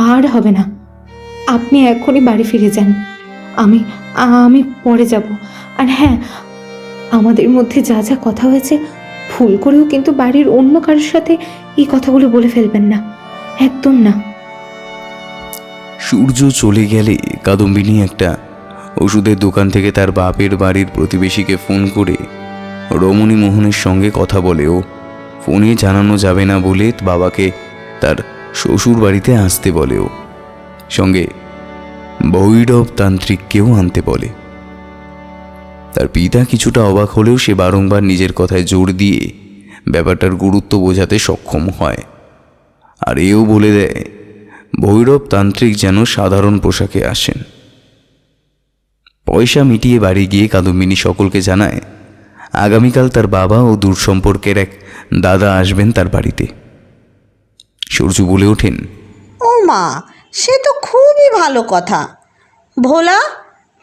আর হবে না। আপনি এখনই বাড়ি ফিরে যান, আমি আমি পরে যাব। আর হ্যাঁ, আমাদের মধ্যে যা যা কথা হয়েছে ভুল করেও কিন্তু বাড়ির অন্য কারোর সাথে এই কথাগুলো বলে ফেলবেন না, একদম না। সূর্য চলে গেলে কাদম্বিনী একটা ওষুধের দোকান থেকে তার বাপের বাড়ির প্রতিবেশীকে ফোন করে রমণী মোহনের সঙ্গে কথা বলেও ফোনে জানানো যাবে না বলে বাবাকে তার শ্বশুর বাড়িতে আসতে বলেও সঙ্গে ভৈরব তান্ত্রিককেও আনতে বলে। তার পিতা কিছুটা অবাক হলেও সে বারংবার নিজের কথায় জোর দিয়ে ব্যাপারটার গুরুত্ব বোঝাতে সক্ষম হয়। আর এও বলে দেয় ভৈরব তান্ত্রিক যেন সাধারণ পোশাকে আসেন। পয়সা মিটিয়ে বাড়ি গিয়ে কাদম্বিনী সকলকে জানায় আগামীকাল তার বাবা ও দূর সম্পর্কের এক দাদা আসবেন তার বাড়িতে। সূর্য বলে ওঠেন, ও মা, সে তো খুবই ভালো কথা। ভোলা,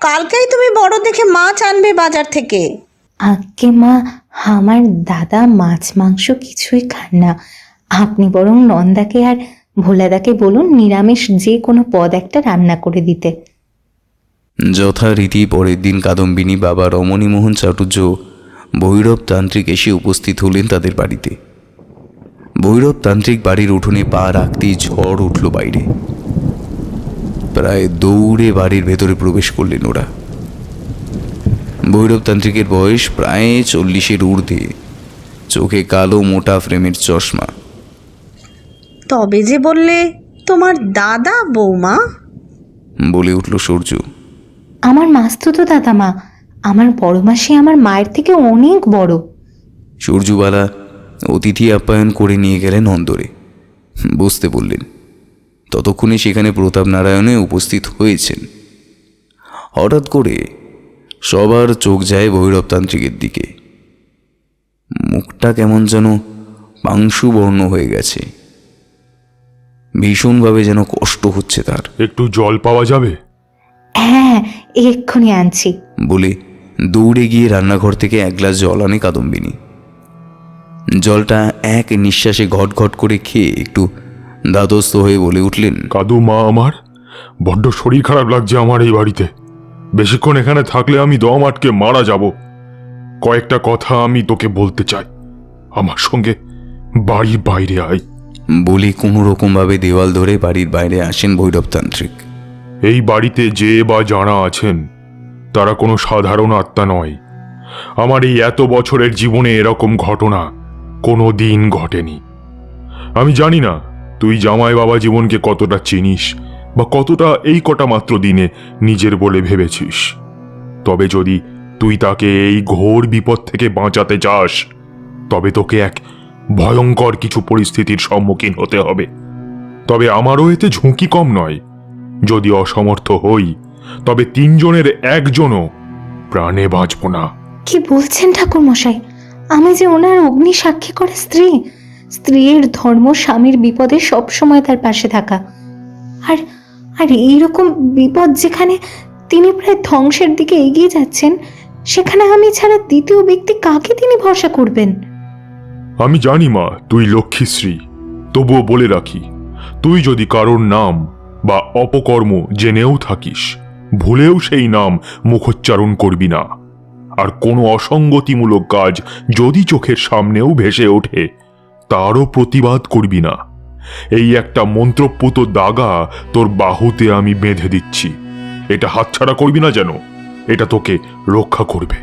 কালকেই তুমি বড় দেখে মাছ আনবে বাজার থেকে। আগে মা, আমার দাদা মাছ মাংস কিছুই খান না। আপনি বরং নন্দাকে আর ভোলাদাকে বলুন নিরামিষ যে কোনো পদ একটা রান্না করে দিতে। যথারীতি পরের দিন কাদম্বিনী বাবা রমণীমোহন চাটুর্য ভৈরব তান্ত্রিক এসে উপস্থিত হলেন তাদের বাড়িতে। ভৈরব তান্ত্রিক বাড়ির উঠোনে পা রাখতেই ঝড় উঠল বাইরে। প্রায় দৌড়ে বাড়ির ভেতরে প্রবেশ করলেন ওরা। ভৈরব তান্ত্রিকের বয়স প্রায় 40-এর ঊর্ধ্বে, চোখে কালো মোটা ফ্রেমের চশমা। তবে যে বললে তোমার দাদা বৌমা, বলে উঠল সূর্য। আমার মাস্তুতো দাদা মা, আমার বড় মাসি আমার মায়ের থেকে অনেক বড়। সূর্যবালা অতিথি আপ্যায়ন করে নিয়ে গেলেন অন্দরে, বসতে বললেন। ততক্ষণে সেখানে প্রতাপ নারায়ণে উপস্থিত হয়েছেন। হঠাৎ করে সবার চোখ যায় ভৈরব তান্ত্রিকের দিকে। মুখটা কেমন যেন পাংশুবর্ণ হয়ে গেছে, ভীষণভাবে যেন কষ্ট হচ্ছে তার। একটু জল পাওয়া যাবে? হ্যাঁ, এক্ষুনি আনছি বলে দৌড়ে গিয়ে রান্নাঘর থেকে এক গ্লাস জল আনে কাদম্বিনী। জলটা এক নিঃশ্বাসে ঘট ঘট করে খেয়ে একটু ধাতস্থ হয়ে বলে উঠলেন, কাদু মা, আমার বড্ড শরীর খারাপ লাগছে আমার এই বাড়িতে। বেশিক্ষণ এখানে থাকলে আমি দম আটকে মারা যাব। কয়েকটা কথা আমি তোকে বলতে চাই, আমার সঙ্গে বাড়ির বাইরে আয়। বলে কোনো রকমভাবে দেওয়াল ধরে বাড়ির বাইরে আসেন ভৈরব তান্ত্রিক। এই বাড়িতে যে বা যারা আছেন তারা কোনো সাধারণ আত্মা নয়। আমার এই এত বছরের জীবনে এরকম ঘটনা কোনো দিন ঘটেনি। আমি জানি না তুই জামাই বাবা জীবনকে কতটা চিনিস বা কতটা এই কটা মাত্র দিনে নিজের বলে ভেবেছিস। তবে যদি তুই তাকে এই ঘোর বিপদ থেকে বাঁচাতে চাস, তবে তোকে এক ভয়ঙ্কর কিছু পরিস্থিতির সম্মুখীন হতে হবে। তবে আমারও এতে ঝুঁকি কম নয়। যদি অসমর্থ হই, তবে 3 জনের একজনও প্রাণে বাঁচব না। কি বলছেন ঠাকুর মশাই? আমি যে ওনার অগ্নি সাক্ষী করে স্ত্রী। স্ত্রীর ধর্ম স্বামীর বিপদে সবসময় তার পাশে থাকা। আর আর এইরকম বিপদ যেখানে তিনি প্রায় ধ্বংসের দিকে এগিয়ে যাচ্ছেন, সেখানে আমি ছাড়া দ্বিতীয় ব্যক্তি কাকে তিনি ভরসা করবেন? আমি জানি মা, তুই লক্ষ্মীশ্রী। তবুও বলে রাখি, তুই যদি কারোর নাম বা অপকর্ম জেনেও থাকিস, ভুলেও সেই নাম মুখোচ্চারণ করবি না। আর কোনো অসঙ্গতিমূলক কাজ যদি চোখের সামনেও ভেসে ওঠে, তারও প্রতিবাদ করবি না। এই একটা মন্ত্রপুত দাগা তোর বাহুতে আমি বেঁধে দিচ্ছি। এটা হাতছাড়া করবি না যেন, এটা তোকে রক্ষা করবে।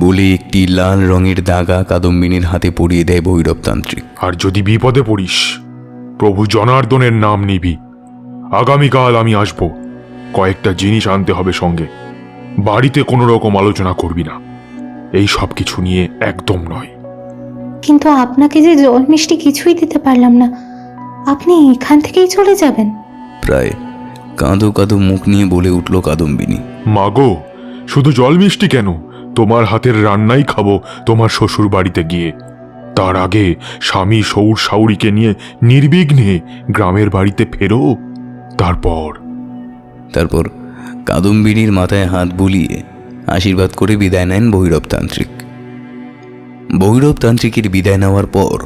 বলে একটি লাল রঙের দাগা কাদম্বিনীর হাতে পরিয়ে দেয় ভৈরব তান্ত্রিক। আর যদি বিপদে পড়িস, প্রভু জনার্দনের নাম নিবি। আগামীকাল আমি আসব, কয়েকটা জিনিস আনতে হবে সঙ্গে। বাড়িতে কোনো রকম আলোচনা করবি না, এই সব কিছু নিয়ে একদম নয়। কিন্তু আপনাকে যে জল মিষ্টি কিছুই দিতে পারলাম না, আপনি এখান থেকেই চলে যাবেন? প্রায় কাঁদো কাঁদো মুখ নিয়ে বলে উঠল কাদম্বিনী। মাগো, শুধু জল মিষ্টি কেন, তোমার হাতের রান্নাই খাবো তোমার শ্বশুর বাড়িতে গিয়ে। তার আগে স্বামী সৌর সাউরিকে নিয়ে নির্বিঘ্নে গ্রামের বাড়িতে ফেরো। তারপর কাদম্বিনীর মাথায় হাত বুলিয়ে আশীর্বাদ করে বিদায় নেন ভৈরবতান্ত্রিক। ভৈরবতান্ত্রিকের বিদায় নেওয়ার পর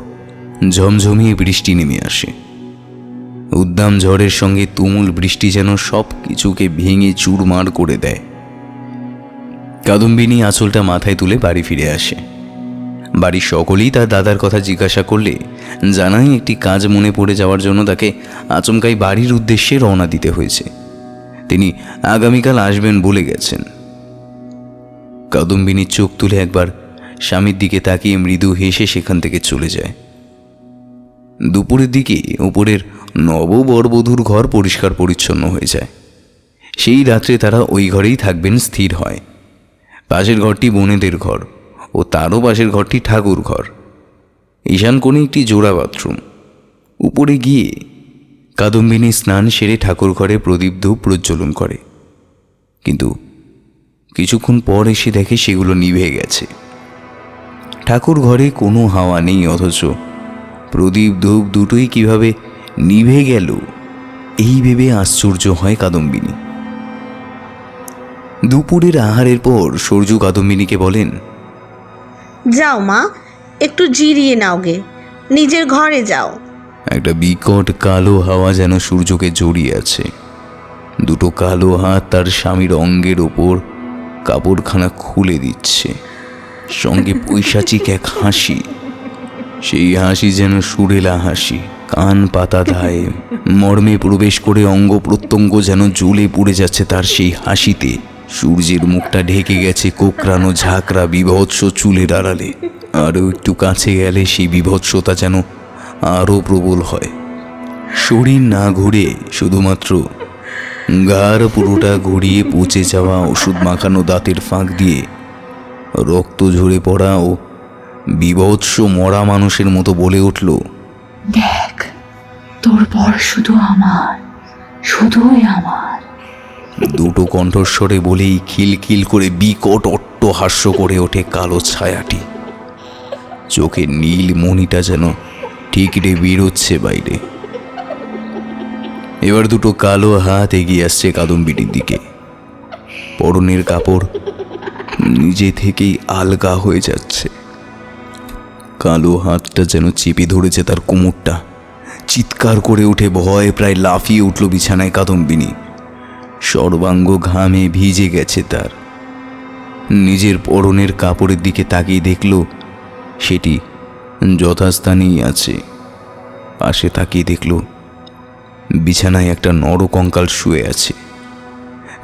ঝমঝমিয়ে বৃষ্টি নেমে আসে। উদ্দাম ঝড়ের সঙ্গে তুমুল বৃষ্টি যেন সব কিছুকে ভেঙে চুরমার করে দেয়। কাদম্বিনী আঁচলটা মাথায় তুলে বাড়ি ফিরে আসে। বাড়ির সকলেই তার দাদার কথা জিজ্ঞাসা করলে জানাই একটি কাজ মনে পড়ে যাওয়ার জন্য তাকে আচমকাই বাড়ির উদ্দেশ্যে রওনা দিতে হয়েছে। তিনি আগামীকাল আসবেন বলে গেছেন। কাদম্বিনীর চোখ তুলে একবার স্বামীর দিকে তাকিয়ে মৃদু হেসে সেখান থেকে চলে যায়। দুপুরের দিকে উপরের নববরবধূর ঘর পরিষ্কার পরিচ্ছন্ন হয়ে যায়। সেই রাত্রে তারা ওই ঘরেই থাকবেন স্থির হয়। পাশের ঘরটি বোনেদের ঘর ও তারও পাশের ঘরটি ঠাকুর ঘর। ঈশান কোণে একটি জোড়া বাথরুম। উপরে গিয়ে কাদম্বিনী স্নান সেরে ঠাকুর ঘরে প্রদীপ ধূপ প্রজ্বলন করে, কিন্তু কিছুক্ষণ পর এসে দেখে সেগুলো নিভে গেছে। ঠাকুর ঘরে কোনো হাওয়া নেই, অথচ প্রদীপ ধূপ দুটোই কিভাবে নিভে গেল এই ভেবে আশ্চর্য হয় কাদম্বিনী। দুপুরের আহারের পর সূর্য কাদম্বিনীকে বলেন, যাও মা, একটু জিরিয়ে নাও গে, নিজের ঘরে যাও। একটা বিকট কালো হাওয়া যেন সূর্যকে জড়িয়ে আছে। দুটো কালো হাত তার স্বামীর অঙ্গের ওপর কাপড়খানা খুলে দিচ্ছে, সঙ্গে পৈশাচিক এক হাসি। সেই হাসি যেন সুরেলা হাসি, কান পাতা ধায় মর্মে প্রবেশ করে অঙ্গ প্রত্যঙ্গ যেন জ্বলে পুড়ে যাচ্ছে তার সেই হাসিতে। সূর্যের মুখটা ঢেকে গেছে কোকড়ানো ঝাঁকড়া বিভৎস চুলের আড়ালে। আরও একটু কাছে গেলে সেই বিভৎসতা যেন আরও প্রবল হয়। শরীর না ঘুরে শুধুমাত্র গার পুরোটা ঘুরিয়ে পচে যাওয়া ওষুধ মাখানো দাঁতের ফাঁক দিয়ে রক্ত ঝরে পড়া ও বিভৎস মরা মানুষের মতো বলে উঠল, দেখ, তোর বর শুধু আমার, শুধুই আমার। দুটো কণ্ঠস্বরে বলেই খিলখিল করে বিকট অট্টহাস্য করে ওঠে কালো ছায়াটি। চোখের নীল মণিটা যেন ঠিকরে বেরোচ্ছে বাইরে। এবার দুটো কালো হাত এগিয়ে আসছে কাদম্বিনীর দিকে। পরনের কাপড় নিজে থেকেই আলগা হয়ে যাচ্ছে। কালো হাতটা যেন চেপে ধরেছে তার কোমরটা। চিৎকার করে উঠে ভয়ে প্রায় লাফিয়ে উঠল বিছানায় কাদম্বিনী। সর্বাঙ্গ ঘামে ভিজে গেছে তার। নিজের পরনের কাপড়ের দিকে তাকিয়ে দেখল সেটি যথাস্থানেই আছে। পাশে তাকিয়ে দেখল বিছানায় একটা নরকঙ্কাল শুয়ে আছে।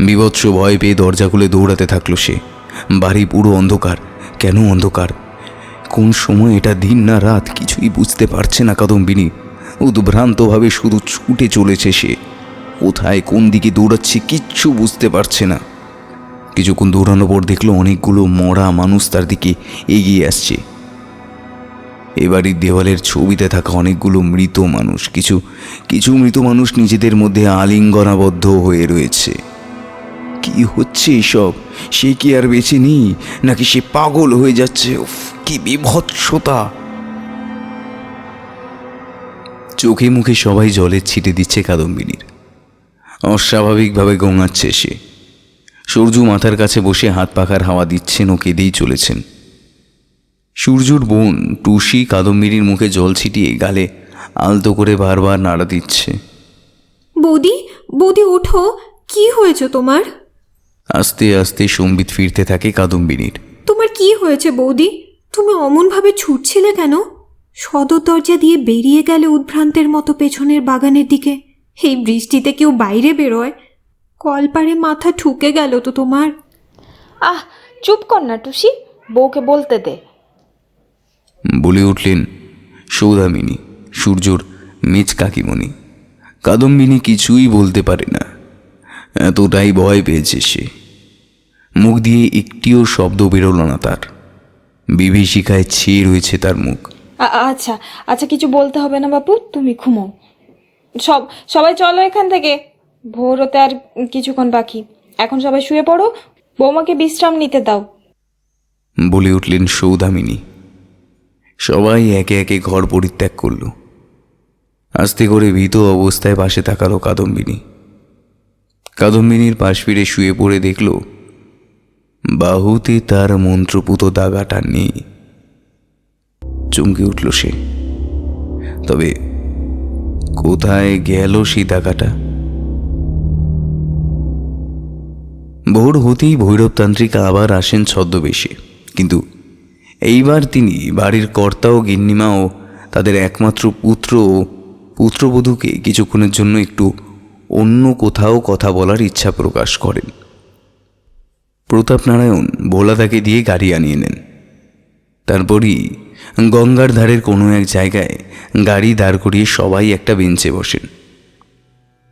বিভৎস ভয় পেয়ে দরজা খুলে দৌড়াতে থাকলো সে। বাড়ি পুরো অন্ধকার। কেন অন্ধকার? কোন সময় এটা দিন না রাত কিছুই বুঝতে পারছে না কাদম্বিনী। উদ্ভ্রান্তভাবে শুধু ছুটে চলেছে সে। কোথায় কোন দিকে দৌড়াচ্ছে কিচ্ছু বুঝতে পারছে না। কিছুক্ষণ দৌড়ানোর পর দেখলো অনেকগুলো মরা মানুষ তার দিকে এগিয়ে আসছে। এবাড়ির দেওয়ালের ছবিতে থাকা অনেকগুলো মৃত মানুষ, কিছু মৃত মানুষ নিজেদের মধ্যে আলিঙ্গনাবদ্ধ হয়ে রয়েছে। কি হচ্ছে এসব? সে কি আর বেঁচে নেই, নাকি সে পাগল হয়ে যাচ্ছে? উফ, কি বিভৎসতা! চোখে মুখে সবাই জলের ছিটে দিচ্ছে কাদম্বিনীর। অস্বাভাবিকভাবে গোঙাচ্ছে সে। সূর্য মাথার কাছে বসে হাত পাখার হাওয়া দিচ্ছেন ও কেঁদেই চলেছেন। সূর্যর বোন টুসি কাদম্বিনীর মুখে জল ছিটিয়ে গালে আলতো করে বারবার নাড়া দিচ্ছে। বৌদি, বৌদি ওঠো, কি হয়েছে তোমার? আস্তে আস্তে সম্বিত ফিরতে থাকে কাদম্বিনীর। তোমার কি হয়েছে বৌদি? তুমি অমনভাবে ছুটছিলে কেন? সদর দরজা দিয়ে বেরিয়ে গেলে উদ্ভ্রান্তের মতো পেছনের বাগানের দিকে। এই বৃষ্টিতে কেউ বাইরে বেরোয়? কলপারে মাথা ঠুকে গেল তো তোমার। আহ, চুপ কর না টুসি, বউকে বলতে দে। বলে উঠলেন সৌদামিনী, সূর্যর মেজ কাকিমণি। কাদম্বিনী কিছুই বলতে পারে না, এতটাই ভয় পেয়েছে সে। মুখ দিয়ে একটিও শব্দ বেরোল না তার। বিভীষিকায় ছেয়ে রয়েছে তার মুখ। আচ্ছা আচ্ছা, কিছু বলতে হবে না বাপু, তুমি ঘুমো। সবাই চলো এখান থেকে, ভোর হতে আর কিছুক্ষণ বাকি। এখন সবাই শুয়ে পড়ো, বৌমাকে বিশ্রাম নিতে দাও। বলে উঠলেন সৌদামিনী। সবাই একে একে ঘর পরিত্যাগ করল। আস্তে করে ভীত অবস্থায় পাশে তাকালো কাদম্বিনী। কাদম্বিনীর পাশ ফিরে শুয়ে পড়ে দেখল বাহুতে তার মন্ত্রপুত দাগাটা নেই। চমকে উঠল সে। তবে কোথায় গেল সেই দাগাটা? ভোর হতেই ভৈরবতান্ত্রিক আবার আসেন ছদ্মবেশে, কিন্তু এইবার তিনি বাড়ির কর্তা ও গিন্নিমা ও তাদের একমাত্র পুত্র ও পুত্রবধূকে কিছুক্ষণের জন্য একটু অন্য কোথাও কথা বলার ইচ্ছা প্রকাশ করেন। প্রতাপনারায়ণ ভোলাদাকে দিয়ে গাড়ি আনিয়ে নেন। তারপরই গঙ্গার ধারের কোনো এক জায়গায় গাড়ি দাঁড় করিয়ে সবাই একটা বেঞ্চে বসেন।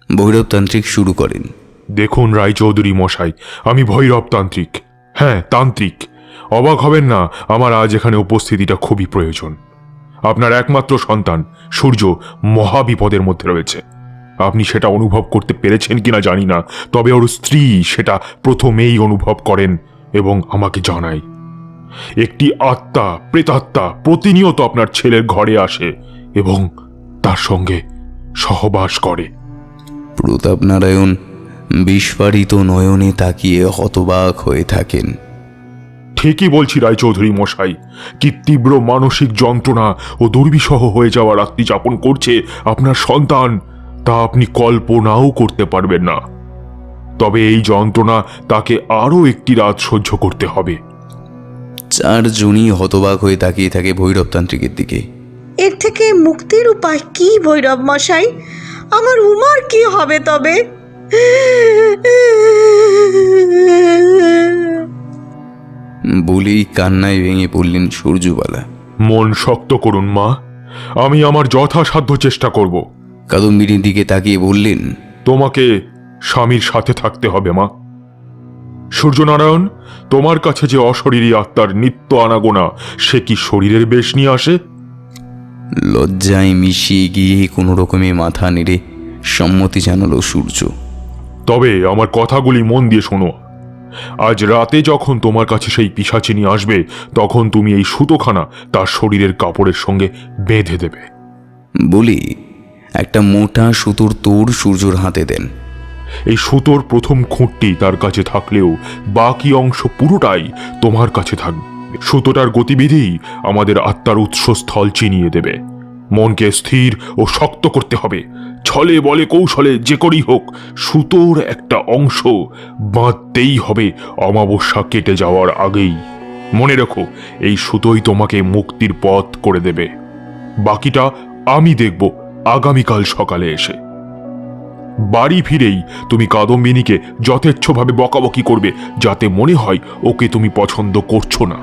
ভৈরবতান্ত্রিক শুরু করেন। দেখুন রায়চৌধুরী মশাই, আমি ভৈরবতান্ত্রিক, হ্যাঁ তান্ত্রিক। অবাক হবেন না, আমার আজ এখানে উপস্থিতিটা খুবই প্রয়োজন। আপনার একমাত্র সন্তান সূর্য মহাবিপদের মধ্যে রয়েছে। আপনি সেটা অনুভব করতে পেরেছেন কিনা জানি না, তবে ওর স্ত্রী সেটা প্রথমেই অনুভব করেন এবং আমাকে জানায়। একটি আত্মা, প্রেতাত্মা প্রতিনিয়ত আপনার ছেলের ঘরে আসে এবং তার সঙ্গে সহবাস করে। প্রতাপনারায়ণ বিস্ফারিত নয়নে তাকিয়ে হতবাক হয়ে থাকেন। ঠিকই বলছি রায়চৌধুরী মশাই, কি তীব্র মানসিক যন্ত্রণা ও দুর্বিষহ হয়ে যাওয়ার রাত্রি যাপন করছে আপনার সন্তান, তা আপনি কল্পনাও করতে পারবেন না। তবে এই যন্ত্রণা তাকে আরও একটি রাত সহ্য করতে হবে। চারজনই হতবাক হয়ে তাকিয়ে থাকে ভৈরবতান্ত্রিকের দিকে। এর থেকে মুক্তির উপায় কি ভৈরব মশাই? আমার উমার কি হবে তবে? বলেই কান্নায় ভেঙে পড়লেন সূর্যবালা। মন শক্ত করুন মা, আমি আমার যথাসাধ্য চেষ্টা করব। কাদম্বিনীর দিকে তাকিয়ে বললেন, তোমাকে স্বামীর সাথে থাকতে হবে মা। সূর্যনারায়ণ, তোমার কাছে যে অশরীরী আত্মার নিত্য আনাগোনা, সে কি শরীরের বেশ নিয়ে আসে? লজ্জায় মিশিয়ে গিয়ে কোনো রকমে মাথা নেড়ে সম্মতি জানালো সূর্য। তবে আমার কথাগুলি মন দিয়ে শোনো। আজ রাতে যখন তোমার কাছে সেই পিশাচিনী আসবে, তখন তুমি এই সুতোখানা তার শরীরের কাপড়ের সঙ্গে বেঁধে দেবে। বলে একটা মোটা সুতোর তোড় সূর্যর হাতে দেন। এই সুতোর প্রথম খুঁটটি তার কাছে থাকলেও বাকি অংশ পুরোটাই তোমার কাছে থাকবে। সুতোটার গতিবিধি আমাদের আত্মার উৎসস্থল চিনিয়ে দেবে। মনকে স্থির ও শক্ত করতে হবে। ছলে বলে কৌশলে যে করেই হোক সুতোর একটা অংশ বাঁধতেই হবে অমাবস্যা কেটে যাওয়ার আগেই। মনে রেখো, এই সুতোই তোমাকে মুক্তির পথ করে দেবে। বাকিটা আমি দেখব আগামীকাল সকালে এসে। বাড়ি ফিরেই তুমি কাদম্বিনীকে যথেচ্ছভাবে বকাবকি করবে, যাতে মনে হয় ওকে তুমি পছন্দ করছো না।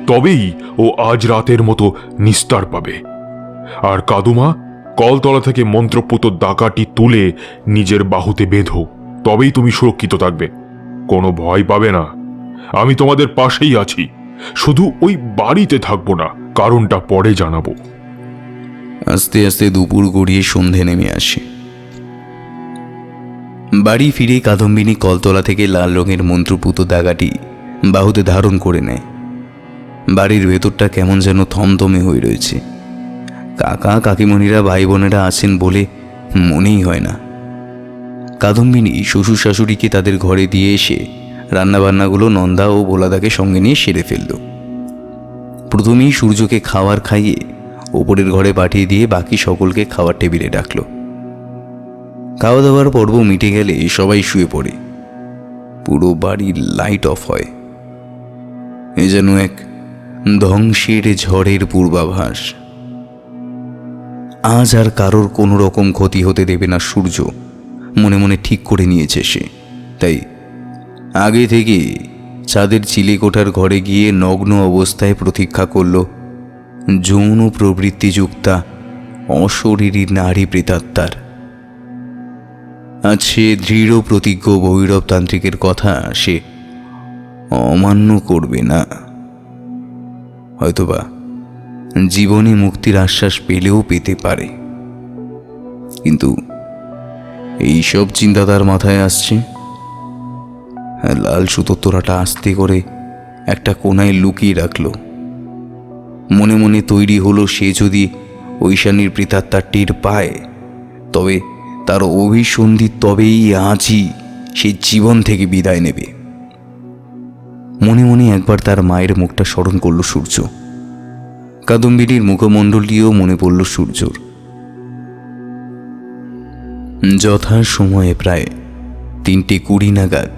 তবেই ও আজ রাতের মতো নিস্তার পাবে। আর কাদুমা, কলতলা থেকে মন্ত্রপুত দাগাটি তুলে নিজের বাহুতে বেঁধো, তবেই তুমি সুরক্ষিত থাকবে। কোনো ভয় পাবে না, আমি তোমাদের পাশেই আছি। শুধু ওই বাড়িতে থাকবো না, কারণটা পরে জানাবো। আস্তে আস্তে দুপুর গড়িয়ে সন্ধে নেমে আসে। বাড়ি ফিরে কাদম্বিনী কলতলা থেকে লাল রঙের মন্ত্রপুত দাগাটি বাহুতে ধারণ করে নেয়। বাড়ির ভেতরটা কেমন যেন থমথমে হয়ে রয়েছে। কাকা কাকিমণিরা ভাই বোনেরা আছেন বলে মনেই হয় না। কাদম্বিনী শ্বশুর শাশুড়িকে তাদের ঘরে দিয়ে এসে রান্নাবান্নাগুলো নন্দা ও ভোলাদাকে সঙ্গে নিয়ে সেরে ফেলল। প্রথমেই সূর্যকে খাবার খাইয়ে ওপরের ঘরে পাঠিয়ে দিয়ে বাকি সকলকে খাওয়ার টেবিলে ডাকল। খাওয়া দাওয়ার পর্ব মিটে গেলে সবাই শুয়ে পড়ে। পুরো বাড়ির লাইট অফ হয়। এ যেন এক ধ্বংসের ঝড়ের পূর্বাভাস। আজ আর কারোর কোনো রকম ক্ষতি হতে দেবে না সূর্য মনে মনে ঠিক করে নিয়েছে সে। তাই আগে থেকে চাঁদের চিলেকোঠার ঘরে গিয়ে নগ্ন অবস্থায় প্রতীক্ষা করল যৌন প্রবৃত্তিযুক্তা অশরীরী নারী প্রেতাত্মার। আজ সে দৃঢ় প্রতিজ্ঞ ভৈরবতান্ত্রিকের কথা সে অমান্য করবে না। হয়তোবা জীবনে মুক্তির আশ্বাস পেলেও পেতে পারে, কিন্তু এইসব চিন্তা তার মাথায় আসছে। লাল সুতোর তোড়াটা আস্তে করে একটা কোনায় লুকিয়ে রাখলো। মনে মনে তৈরি হলো, সে যদি ঐশানীর প্রেতাত্মার টের পায় তবে তার অভিসন্ধি তবেই আজই সে জীবন থেকে বিদায় নেবে। মনে মনে একবার তার মায়ের মুখটা স্মরণ করল সূর্য। কাদম্বিনীর মুখমণ্ডলটিও মনে পড়ল সূর্যর। যথা সময়ে প্রায় 3:20 নাগাদ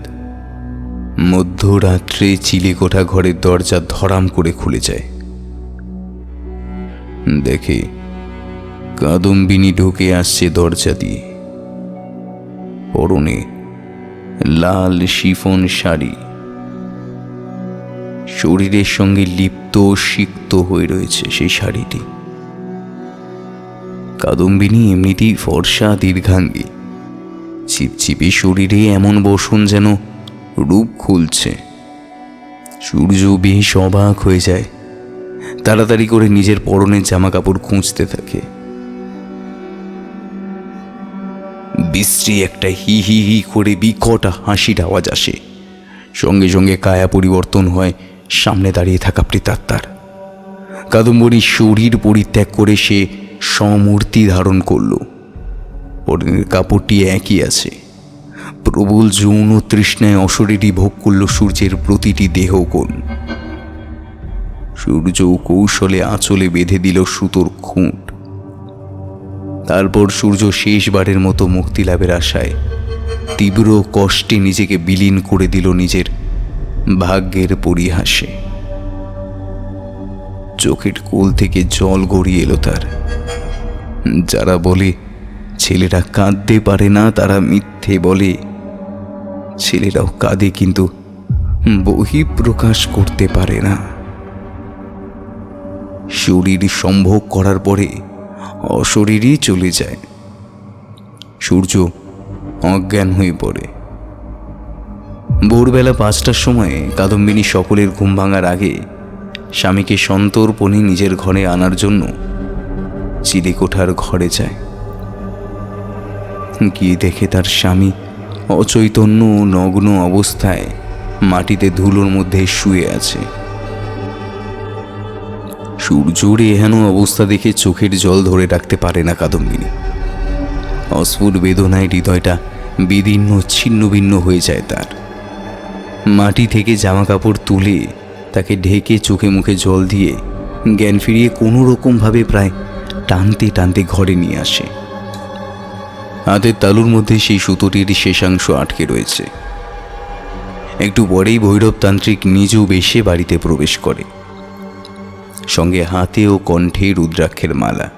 মধ্যরাত্রে চিলেকোঠা ঘরের দরজা ধরাম করে খুলে যায়। দেখে কাদম্বিনী ঢুকে আসছে দরজা দিয়ে। পরনে লাল শিফন শাড়ি, শরীরের সঙ্গে লিপ্ত সিক্ত হয়ে রয়েছে সেই শাড়িটি। কাদম্বিনী এমনিতেই ফর্সা দীর্ঘাঙ্গী, চিপচিপে শরীরে এমন বসন যেন রূপ খুলছে। সূর্য বেশ অবাক হয়ে যায়, তাড়াতাড়ি করে নিজের পরনের জামা কাপড় খুঁজতে থাকে। বিশ্রী একটা হি হি হি করে বিকট হাসির আওয়াজ আসে। সঙ্গে সঙ্গে কায়া পরিবর্তন হয় সামনে দাঁড়িয়ে থাকা প্রেতাত্মার। কাদম্বরী শরীর পরিত্যাগ করে সে সমূর্তি ধারণ করল। পরনের কাপড়টি একই আছে। প্রবল যৌন তৃষ্ণায় অশরীরী ভোগ করল সূর্যের প্রতিটি দেহকোণ। সূর্য কৌশলে আঁচলে বেঁধে দিল সুতোর খুঁট। তারপর সূর্য শেষবারের মতো মুক্তি লাভের আশায় তীব্র কষ্টে নিজেকে বিলীন করে দিল নিজের ভাগ্যের পরিহাসে। চোখের কোল থেকে জল গড়িয়ে এলো তার। যারা বলে ছেলেরা কাঁদতে পারে না তারা মিথ্যে বলে। ছেলেরাও কাঁদে, কিন্তু বহিঃপ্রকাশ করতে পারে না। শরীর সম্ভোগ করার পরে অশরীরই চলে যায়। সূর্য অজ্ঞান হয়ে পড়ে। ভোরবেলা 5টার সময় কাদম্বিনী সকলের ঘুম ভাঙার আগে স্বামীকে সন্তর্পণে নিজের ঘরে আনার জন্য চিলেকোঠার ঘরে যায়। গিয়ে দেখে তার স্বামী অচৈতন্য ও নগ্ন অবস্থায় মাটিতে ধুলোর মধ্যে শুয়ে আছে। সূর্যের এহেন অবস্থা দেখে চোখের জল ধরে রাখতে পারে না কাদম্বিনী। অস্ফুট বেদনায় হৃদয়টা বিদীর্ণ ছিন্ন ভিন্ন হয়ে যায় তার। মাটি থেকে জামা কাপড় তুলে তাকে ঢেকে চোখে মুখে জল দিয়ে জ্ঞান ফিরিয়ে কোনো রকমভাবে প্রায় টানতে টানতে ঘরে নিয়ে আসে। হাতের তালুর মধ্যে সেই সুতোটির শেষাংশ আটকে রয়েছে। একটু পরেই ভৈরবতান্ত্রিক নিজেও বেশে বাড়িতে প্রবেশ করে, সঙ্গে হাতে ও কণ্ঠে রুদ্রাক্ষের মালা।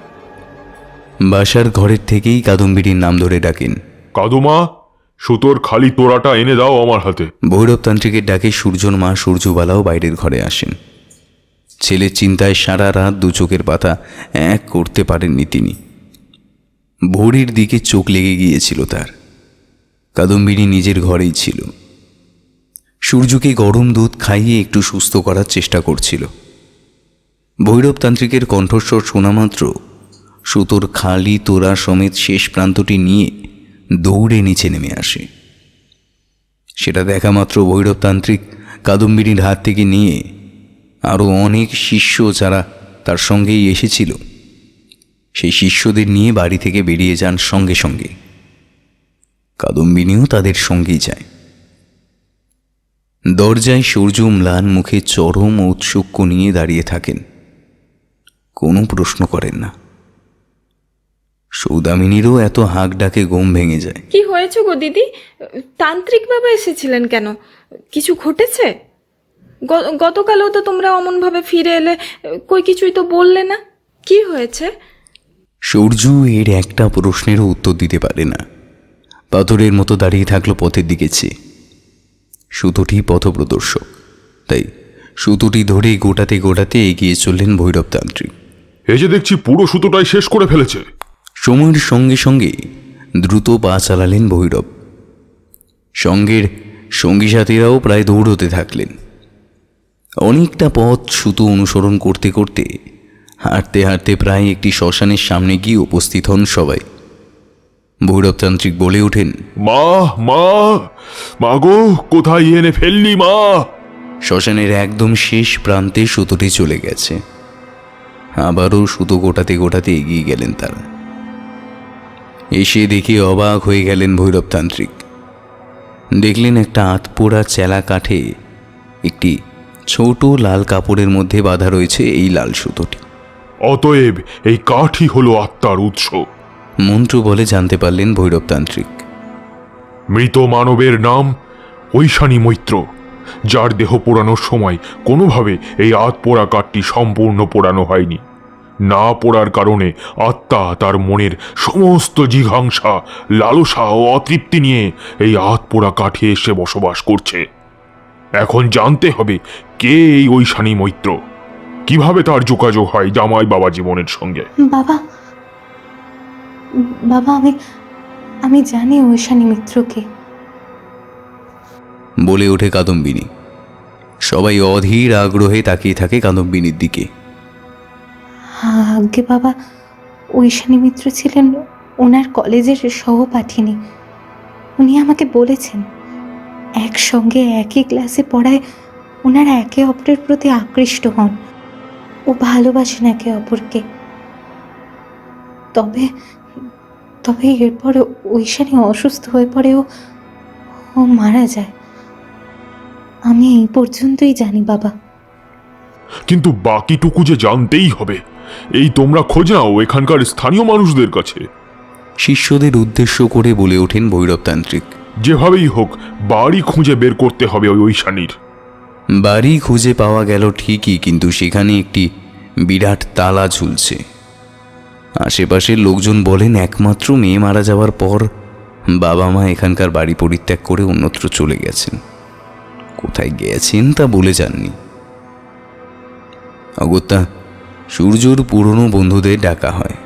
বাসার ঘরের থেকেই কাদম্বিনীর নাম ধরে ডাকেন, কাদুমা, সুতোর খালি তোড়াটা এনে দাও আমার হাতে। ভৈরবতান্ত্রিকের ডাকে সূর্যর মা সূর্যবালাও বাইরের ঘরে আসেন। ছেলের চিন্তায় সারা রাত দু চোখের পাতা এক করতে পারেননি তিনি। ভোরের দিকে চোখ লেগে গিয়েছিল তার। কাদম্বিনী নিজের ঘরেই ছিল। সূর্যকে গরম দুধ খাইয়ে একটু সুস্থ করার চেষ্টা করছিল। ভৈরবতান্ত্রিকের কণ্ঠস্বর শোনা মাত্র সুতোর খালি তোড়া সমেত শেষ প্রান্তটি নিয়ে দৌড়ে নিচে নেমে আসে। সেটা দেখা মাত্র ভৈরবতান্ত্রিক কাদম্বিনীর হাত থেকে নিয়ে আরও অনেক শিষ্য যারা তার সঙ্গেই এসেছিল সেই শিষ্যদের নিয়ে বাড়ি থেকে বেরিয়ে যান সঙ্গে সঙ্গে। কাদম্বিনীও তাদের সঙ্গেই যায়। দরজায় সূর্য ম্লান মুখে চরম ঔৎসুক্য নিয়ে দাঁড়িয়ে থাকেন, কোনো প্রশ্ন করেন না। সৌদামিনীরও এত হাঁক ডাকে ঘুম ভেঙে যায়। কি হয়েছে গো দিদি? তান্ত্রিক বাবা এসেছিলেন কেন? কিছু ঘটেছে? গতকালও তো তোমরা অমনভাবে ফিরে এলে, কই কিছুই তো বললে না। কি হয়েছে? সূর্য এর একটা প্রশ্নেরও উত্তর দিতে পারে না। পাথরের মতো দাঁড়িয়ে থাকলো পথের দিকে চেয়ে। সুতোটি পথপ্রদর্শক, তাই সুতোটি ধরে গোটাতে গোটাতে এগিয়ে চললেন ভৈরবতান্ত্রিক। এই যে দেখছি পুরো সুতোটাই শেষ করে ফেলেছে। সময়ের সঙ্গে সঙ্গে দ্রুত পা চালালেন ভৈরব। সঙ্গের সঙ্গী সাথীরাও প্রায় দৌড়তে থাকলেন। অনেকটা পথ সুতো অনুসরণ করতে করতে হাঁটতে হাঁটতে প্রায় একটি শ্মশানের সামনে গিয়ে উপস্থিত হন সবাই। ভৈরবতান্ত্রিক বলে ওঠেন, মা মা মা গো, কোথায় এনে ফেললি মা? শ্মশানের একদম শেষ প্রান্তে সুতোটি চলে গেছে। আবারও সুতো গোটাতে গোটাতে এগিয়ে গেলেন তারা। এসে দেখে অবাক হয়ে গেলেন ভৈরবতান্ত্রিক। দেখলেন একটা আতপোড়া চেলা কাঠে একটি ছোট লাল কাপড়ের মধ্যে বাঁধা রয়েছে এই লাল সুতোটি। অতএব এই কাঠই হলো আত্মার উৎস। মন্ত্র বলে জানতে পারলেন ভৈরবতান্ত্রিক। মৃত মানবের নাম ঐশানী মৈত্র, যার দেহ পোড়ানোর সময় কোনোভাবে এই আতপোড়া কাঠটি সম্পূর্ণ পোড়ানো হয়নি। না পোড়ার কারণে আত্মা তার মনের সমস্ত জিঘাংসা, লালসা ও অতৃপ্তি নিয়ে এই আতপোড়া কাঠে এসে বসবাস করছে। এখন জানতে হবে কে এই ঐশানী মৈত্র, কিভাবে তার যোগাযোগ হয় জামাই বাবা জীবনের সঙ্গে। বাবা বাবা আমি জানি ঐশানী মিত্রকে। বলে ওঠে কাদম্বিনী। সবাই অধীর আগ্রহে তাকিয়ে থাকে কাদম্বিনীর দিকে। আজ্ঞে বাবা, ঐশানী মিত্র ছিলেন ওনার কলেজের সহপাঠিনী। উনি আমাকে বলেছেন একসঙ্গে একই ক্লাসে পড়ায় ওনারা একে অপরের প্রতি আকৃষ্ট হন ও ভালোবাসেন একে অপরকে। তবে তবে এরপর ঐশানী অসুস্থ হয়ে পড়ে ও মারা যায়। আমি এই পর্যন্তই জানি বাবা। কিন্তু বাকিটুকু যে জানতেই হবে। এই তোমরা খোঁজ নাও এখানকার স্থানীয় মানুষদের কাছে। শিষ্যদের উদ্দেশ্য করে বলে ওঠেন ভৈরবতান্ত্রিক। যেভাবেই হোক বাড়ি খুঁজে বের করতে হবে ওই ঐশানীর। বাড়ি খুঁজে পাওয়া গেল ঠিকই, কিন্তু সেখানে একটি বিরাট তালা ঝুলছে। আশেপাশের লোকজন বলেন একমাত্র মেয়ে মারা যাওয়ার পর বাবা মা এখানকার বাড়ি পরিত্যাগ করে অন্যত্র চলে গেছেন। কোথায় গেছেন তা বলে যাননি। অগত্যা সূর্যর পুরনো বন্ধুদের ডাকা হয়।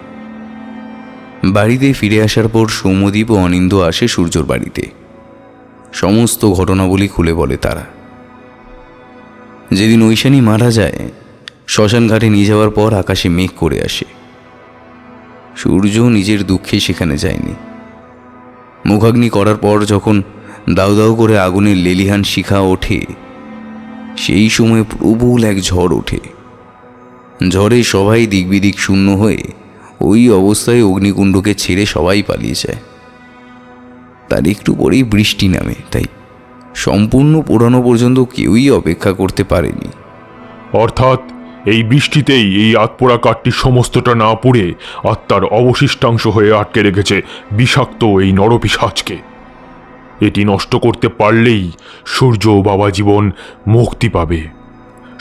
বাড়িতে ফিরে আসার পর সৌম্যদীপ ও অনিন্দ আসে সূর্যর বাড়িতে। সমস্ত ঘটনাবলী খুলে বলে তারা। যেদিন ঐশানী মারা যায়, শ্মশান ঘাটে নিয়ে যাওয়ার পর আকাশে মেঘ করে আসে। সূর্য নিজের দুঃখে সেখানে যায়নি। মুখাগ্নি করার পর যখন দাউ দাউ করে আগুনের লেলিহান শিখা ওঠে, সেই সময় প্রবল এক ঝড় ওঠে। ঝড়ে সবাই দিকবিদিক শূন্য হয়ে ওই অবস্থায় অগ্নিকুণ্ডকে ছেড়ে সবাই পালিয়ে যায়। তার একটু পরেই বৃষ্টি নামে, তাই সম্পূর্ণ পোড়ানো পর্যন্ত কেউই অপেক্ষা করতে পারেনি। অর্থাৎ এই বৃষ্টিতেই এই আতপোড়া কাঠটি সমস্তটা না পুড়ে আত্মার অবশিষ্টাংশ হয়ে আটকে রেখেছে বিষাক্ত এই নরপিশাচকে। এটি নষ্ট করতে পারলেই সূর্য বাবা জীবন মুক্তি পাবে।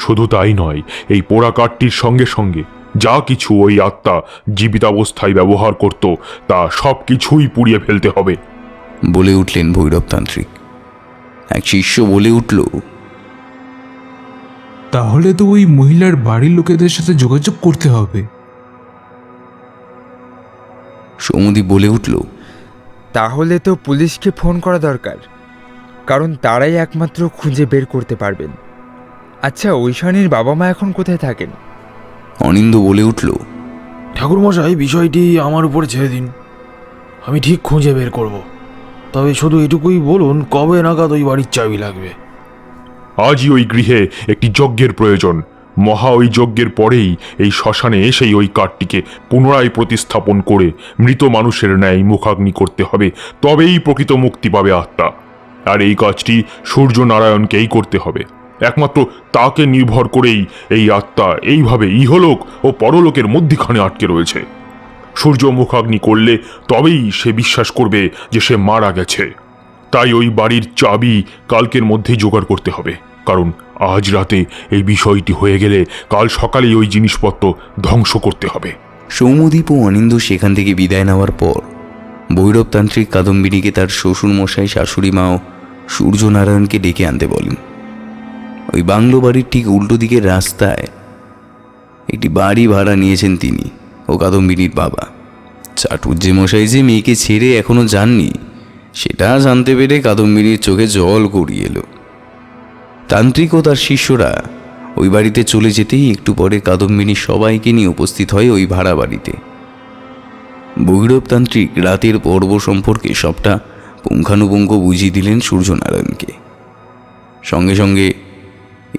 শুধু তাই নয়, এই পোড়া কাঠটির সঙ্গে সঙ্গে যা কিছু ওই আত্মা জীবিতাবস্থায় ব্যবহার করত তা সব কিছুই পুড়িয়ে ফেলতে হবে বলে উঠলেন ভৈরবতান্ত্রিক। এক শিষ্য বলে উঠল, তাহলে তো ওই মহিলার বাড়ির লোকেদের সাথে যোগাযোগ করতে হবে। সৌম্যদীপ বলে উঠল, তাহলে তো পুলিশকে ফোন করা দরকার, কারণ তারাই একমাত্র খুঁজে বের করতে পারবেন। আচ্ছা, ঐশানীর বাবা মা এখন কোথায় থাকেন? অনিন্দ বলে উঠল, ঠাকুরমশাই, বিষয়টি আমার উপরে ছেড়ে দিন, আমি ঠিক খুঁজে বের করব। তবে শুধু এটুকুই বলুন, কবে নাগাদ ওই বাড়ির চাবি লাগবে? আজই ওই গৃহে একটি যজ্ঞের প্রয়োজন। মহা ওই যজ্ঞের পরেই এই শ্মশানে এসেই ওই কাঠটিকে পুনরায় প্রতিস্থাপন করে মৃত মানুষের ন্যায় মুখাগ্নি করতে হবে, তবেই প্রকৃত মুক্তি পাবে আত্মা। আর এই কাজটি সূর্য নারায়ণকেই করতে হবে। একমাত্র তাকে নির্ভর করেই এই আত্মা এইভাবে ইহলোক ও পরলোকের মধ্যখানে আটকে রয়েছে। সূর্য মুখাগ্নি করলে তবেই সে বিশ্বাস করবে যে সে মারা গেছে। তাই ওই বাড়ির চাবি কালকের মধ্যেই জোগাড় করতে হবে, কারণ আজ রাতে এই বিষয়টি হয়ে গেলে কাল সকালেই ওই জিনিসপত্র ধ্বংস করতে হবে। সৌম্যদীপ ও অনিন্দ সেখান থেকে বিদায় নেওয়ার পর ভৈরবতান্ত্রিক কাদম্বিনীকে তার শ্বশুরমশাই, শাশুড়ি মা ও সূর্যনারায়ণকে ডেকে আনতে বলেন। ওই বাংলো বাড়ির ঠিক উল্টো দিকের রাস্তায় একটি বাড়ি ভাড়া নিয়েছেন তিনি ও কাদম্বিনীর বাবা। চাটুর্যে মশাই যে মেয়েকে ছেড়ে এখনো যাননি, সেটা জানতে পেরে কাদম্বিনীর চোখে জল গড়িয়ে এলো। তান্ত্রিক ও তার শিষ্যরা ওই বাড়িতে চলে যেতেই একটু পরে কাদম্বিনী সবাইকে নিয়ে উপস্থিত হয় ওই ভাড়া বাড়িতে। ভৈরবতান্ত্রিক রাতের পর্ব সম্পর্কে সবটা পুঙ্খানুপুঙ্খ বুঝিয়ে দিলেন সূর্যনারায়ণকে। সঙ্গে সঙ্গে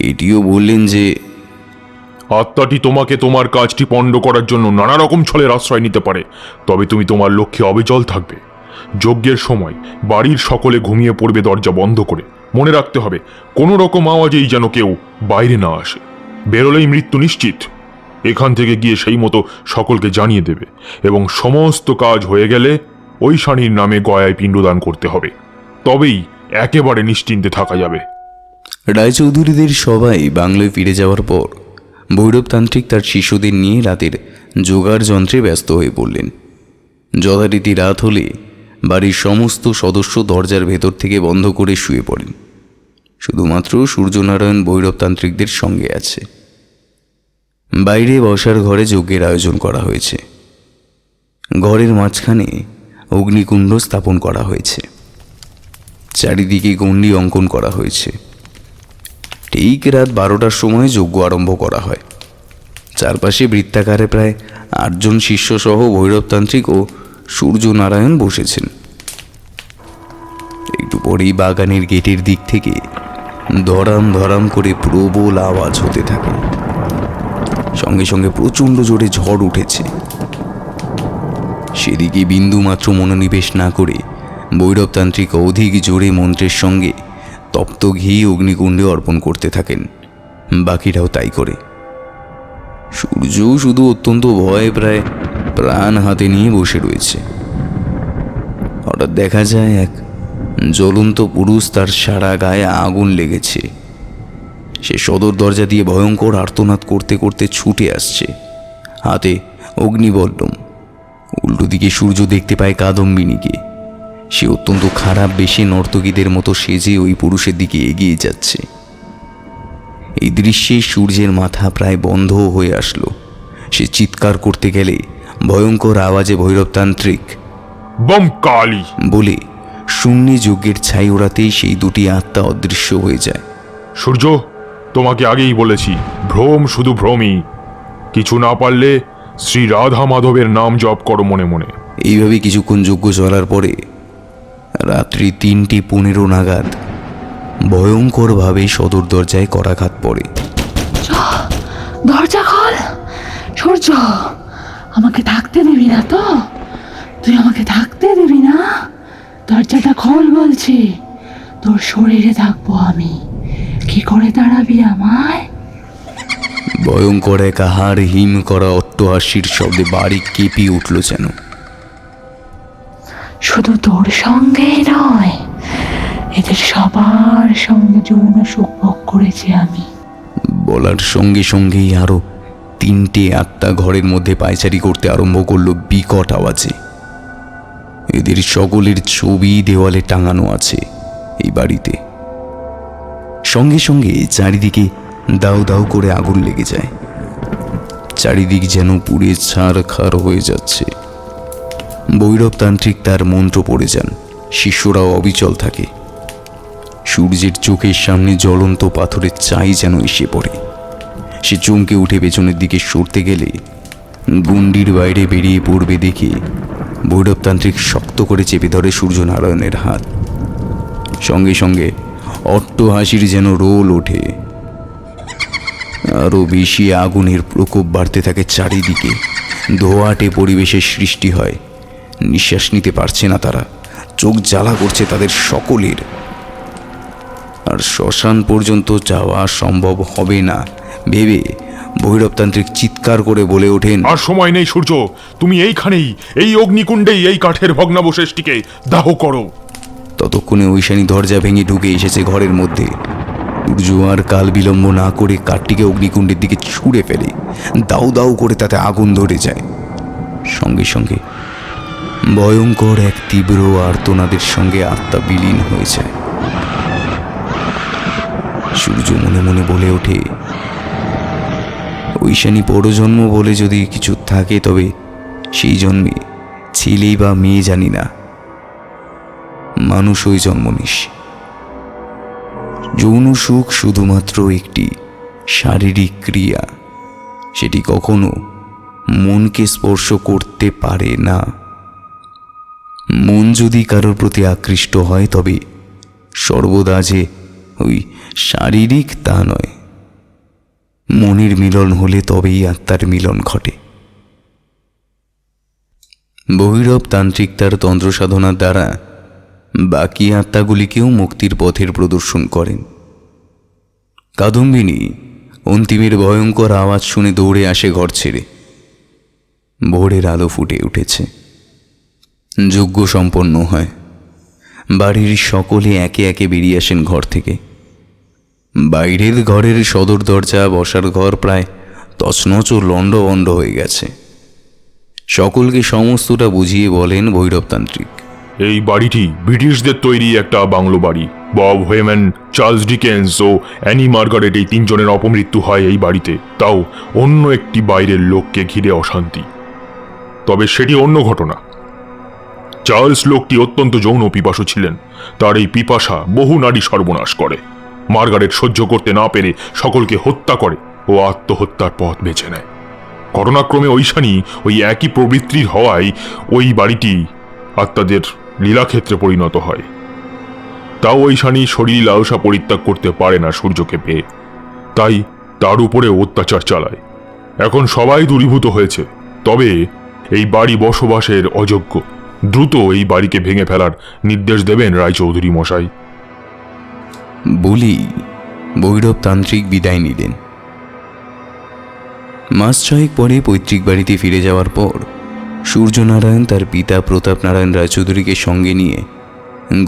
এটিও বললেন যে আত্মাটি তোমাকে তোমার কাজটি পণ্ড করার জন্য নানা রকম ছলের আশ্রয় নিতে পারে, তবে তুমি তোমার লক্ষ্যে অবিচল থাকবে। যজ্ঞের সময় বাড়ির সকলে ঘুমিয়ে পড়বে দরজা বন্ধ করে। মনে রাখতে হবে কোনো রকম আওয়াজেই যেন কেউ বাইরে না আসে। বেরোলেই মৃত্যু নিশ্চিত। এখান থেকে গিয়ে সেই মতো সকলকে জানিয়ে দেবে এবং সমস্ত কাজ হয়ে গেলে ওই শানির নামে গয়ায় পিণ্ডদান করতে হবে, তবেই একেবারে নিশ্চিন্তে থাকা যাবে। রায়চৌধুরীদের সবাই বাংলায় ফিরে যাওয়ার পর ভৈরবতান্ত্রিক তার শিষ্যদের নিয়ে রাতের জোগাড় যন্ত্রে ব্যস্ত হয়ে পড়লেন। যথারীতি রাত হলে বাড়ির সমস্ত সদস্য দরজার ভেতর থেকে বন্ধ করে শুয়ে পড়েন। শুধুমাত্র সূর্যনারায়ণ ভৈরবতান্ত্রিকদের সঙ্গে আছে। বাইরে বসার ঘরে যজ্ঞের আয়োজন করা হয়েছে। ঘরের মাঝখানে অগ্নিকুণ্ড স্থাপন করা হয়েছে। চারিদিকে গণ্ডি অঙ্কন করা হয়েছে। ঠিক রাত 12টার সময় যজ্ঞ আরম্ভ করা হয়। চারপাশে বৃত্তাকারে প্রায় 8 জন শিষ্য সহ ভৈরবতান্ত্রিক ও সূর্যনারায়ণ বসেছেন। একটু পরেই বাগানের গেটের দিক থেকে ধরাম ধরাম করে প্রবল আওয়াজ হতে থাকে। সঙ্গে সঙ্গে প্রচণ্ড জোরে ঝড় উঠেছে। সেদিকে বিন্দুমাত্র মনোনিবেশ না করে ভৈরবতান্ত্রিক অধিক জোরে মন্ত্রের সঙ্গে তপ্ত ঘি অগ্নিকুণ্ডে অর্পণ করতে থাকেন। বাকিরাও তাই করে। সূর্য শুধু অত্যন্ত ভয়ে প্রায় প্রাণ হাতে নিয়ে বসে রয়েছে। হঠাৎ দেখা যায় এক জ্বলন্ত পুরুষ, তার সারা গায়ে আগুন লেগেছে। সে সদর দরজা দিয়ে ভয়ঙ্কর আর্তনাদ করতে করতে ছুটে আসছে, হাতে অগ্নিবল্লম। উল্টো দিকে সূর্য দেখতে পায় কাদম্বিনীকে। সে অত্যন্ত খারাপ বেশে নর্তকীদের মতো সেজে ওই পুরুষের দিকে এগিয়ে যাচ্ছে। এই দৃশ্যে সূর্যের মাথা প্রায় বন্ধ হয়ে আসলো। সে চিৎকার করতে গেলে ভয়ঙ্কর আওয়াজে ভৈরবতান্ত্রিক বম কালী বলে শূন্যে যজ্ঞের ছাই ওড়াতেই সেই দুটি আত্মা অদৃশ্য হয়ে যায়। সূর্য, তোমাকে আগেই বলেছি, ভ্রম শুধু ভ্রমই। কিছু না পারলে শ্রী রাধা মাধবের নাম জপ করো মনে মনে। এইভাবে কিছুক্ষণ যজ্ঞ চলার পরে রাত্রি 3:15 নাগাদ ভয়ঙ্করভাবে সদর দরজায় করাঘাত পড়ে। দরজা খোল সূর্য, আমাকে থাকতে দিবি না তো? তুই আমাকে থাকতে দিবি না? দরজাটা খোল বলছি, তোর শরীরে থাকবো আমি। কি করে দাঁড়াবি আমায়? ভয়ঙ্কর এক আহার হিম করা অট্টহাসির শব্দে বাড়ি কেঁপে উঠল যেন। শুধু তোর সঙ্গেই নয়, এদের সবার সঙ্গে যৌন সুখ ভোগ করেছি আমি। বলার সঙ্গে সঙ্গেই আরো 3টে আত্মা ঘরের মধ্যে পায়চারি করতে আরম্ভ করলো বিকট আওয়াজে। এদের সকলের ছবি দেওয়ালে টাঙানো আছে এই বাড়িতে। সঙ্গে সঙ্গে চারিদিকে দাউ দাউ করে আগুন লেগে যায়। চারিদিক যেন পুড়ে ছারখার হয়ে যাচ্ছে। ভৈরবতান্ত্রিক তার মন্ত্র পড়ে যান। শিষ্যরাও অবিচল থাকে। সূর্যের চোখের সামনে জ্বলন্ত পাথরের চাই যেন এসে পড়ে। সে চমকে উঠে পেছনের দিকে সরতে গেলে গুন্ডির বাইরে বেরিয়ে পড়বে দেখে ভৈরবতান্ত্রিক শক্ত করে চেপে ধরে সূর্যনারায়ণের হাত। সঙ্গে সঙ্গে অট্টহাসির যেন রোল ওঠে। আরও বেশি আগুনের প্রকোপ বাড়তে থাকে চারিদিকে। ধোঁয়াটে পরিবেশের সৃষ্টি হয়। নিঃশ্বাস নিতে পারছে না তারা। চোখ জ্বালা করছে তাদের সকলের। আর শ্মশান পর্যন্ত যাওয়া সম্ভব হবে না ভেবে ভৈরবতান্ত্রিক চিৎকার করে বলে ওঠেন, আর সময় নেই সূর্য, তুমি এইখানেই, এই অগ্নিকুণ্ডেই এই কাঠের ভগ্নাবশেষটিকে দাহ করো। ততক্ষণে ঐশানী দরজা ভেঙে ঢুকে এসেছে ঘরের মধ্যে। সূর্য আর কাল বিলম্ব না করে কাঠটিকে অগ্নিকুণ্ডের দিকে ছুঁড়ে ফেলে। দাউ দাউ করে তাতে আগুন ধরে যায়। সঙ্গে সঙ্গে ভয়ঙ্কর এক তীব্র আর্তনাদের সঙ্গে আত্মা বিলীন হয়ে যায়। সূর্য মনে মনে বলে ওঠে, ঐশানী পরজন্ম বলে যদি কিছু থাকে তবে সেই জন্মে ছেলে বা মেয়ে জানি না, মানুষ ওই জন্ম নিস। যৌন সুখ শুধুমাত্র একটি শারীরিক ক্রিয়া। সেটি কখনো মনকে স্পর্শ করতে পারে না। মন যদি কারোর প্রতি আকৃষ্ট হয় তবে সর্বদা যে ওই শারীরিক তা নয়, মনের মিলন হলে তবেই আত্মার মিলন ঘটে। ভৈরব তান্ত্রিক তার তন্ত্র সাধনার দ্বারা বাকি আত্মাগুলিকেও মুক্তির পথের প্রদর্শন করেন। কাদম্বিনী অন্তিমের ভয়ঙ্কর আওয়াজ শুনে দৌড়ে আসে ঘর ছেড়ে। ভোরের আলো ফুটে উঠেছে, যজ্ঞ সম্পন্ন হয়। বাড়ির সকলে একে একে বেরিয়ে আসেন ঘর থেকে। বাইরের ঘরের সদর দরজা, বসার ঘর প্রায় তছনছ ও লণ্ডভণ্ড হয়ে গেছে। সকলকে সমস্তটা বুঝিয়ে বলেন ভৈরবতান্ত্রিক, এই বাড়িটি ব্রিটিশদের তৈরি একটা বাংলো বাড়ি। বব হেম্যান, চার্লস ডিকেন্স ও অ্যানি মার্গারেট এই তিনজনের অপমৃত্যু হয় এই বাড়িতে, তাও অন্য একটি বাইরের লোককে ঘিরে অশান্তি। তবে সেটি অন্য ঘটনা। চার্লস লোকটি অত্যন্ত যৌন পিপাসু ছিলেন। তার এই পিপাসা বহু নারী সর্বনাশ করে। মার্গারেট সহ্য করতে না পেরে সকলকে হত্যা করে ও আত্মহত্যার পথ বেছে নেয়। ঘটনাক্রমে ঐশানী ওই একই প্রবৃত্তির হওয়ায় ওই বাড়িটি আত্মাদের লীলাক্ষেত্রে পরিণত হয়। তাও ঐশানী শরীর লালসা পরিত্যাগ করতে পারে না সূর্যকে পেয়ে, তাই তার উপরে অত্যাচার চালায়। এখন সবাই দূরীভূত হয়েছে, তবে এই বাড়ি বসবাসের অযোগ্য। দ্রুত এই বাড়িকে ভেঙে ফেলার নির্দেশ দেবেন রায়চৌধুরী মশাই। বলি ভৈরব তান্ত্রিক বিদায় নিলেন। মাস ছয়েক পরে পৈতৃক বাড়িতে ফিরে যাওয়ার পর সূর্যনারায়ণ তার পিতা প্রতাপ নারায়ণ রায়চৌধুরীকে সঙ্গে নিয়ে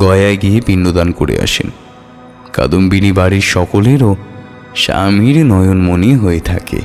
গয়ায় গিয়ে পিণ্ডদান করে আসেন। কাদম্বিনী বাড়ির সকলেরও স্বামীর নয়নমণি হয়ে থাকে।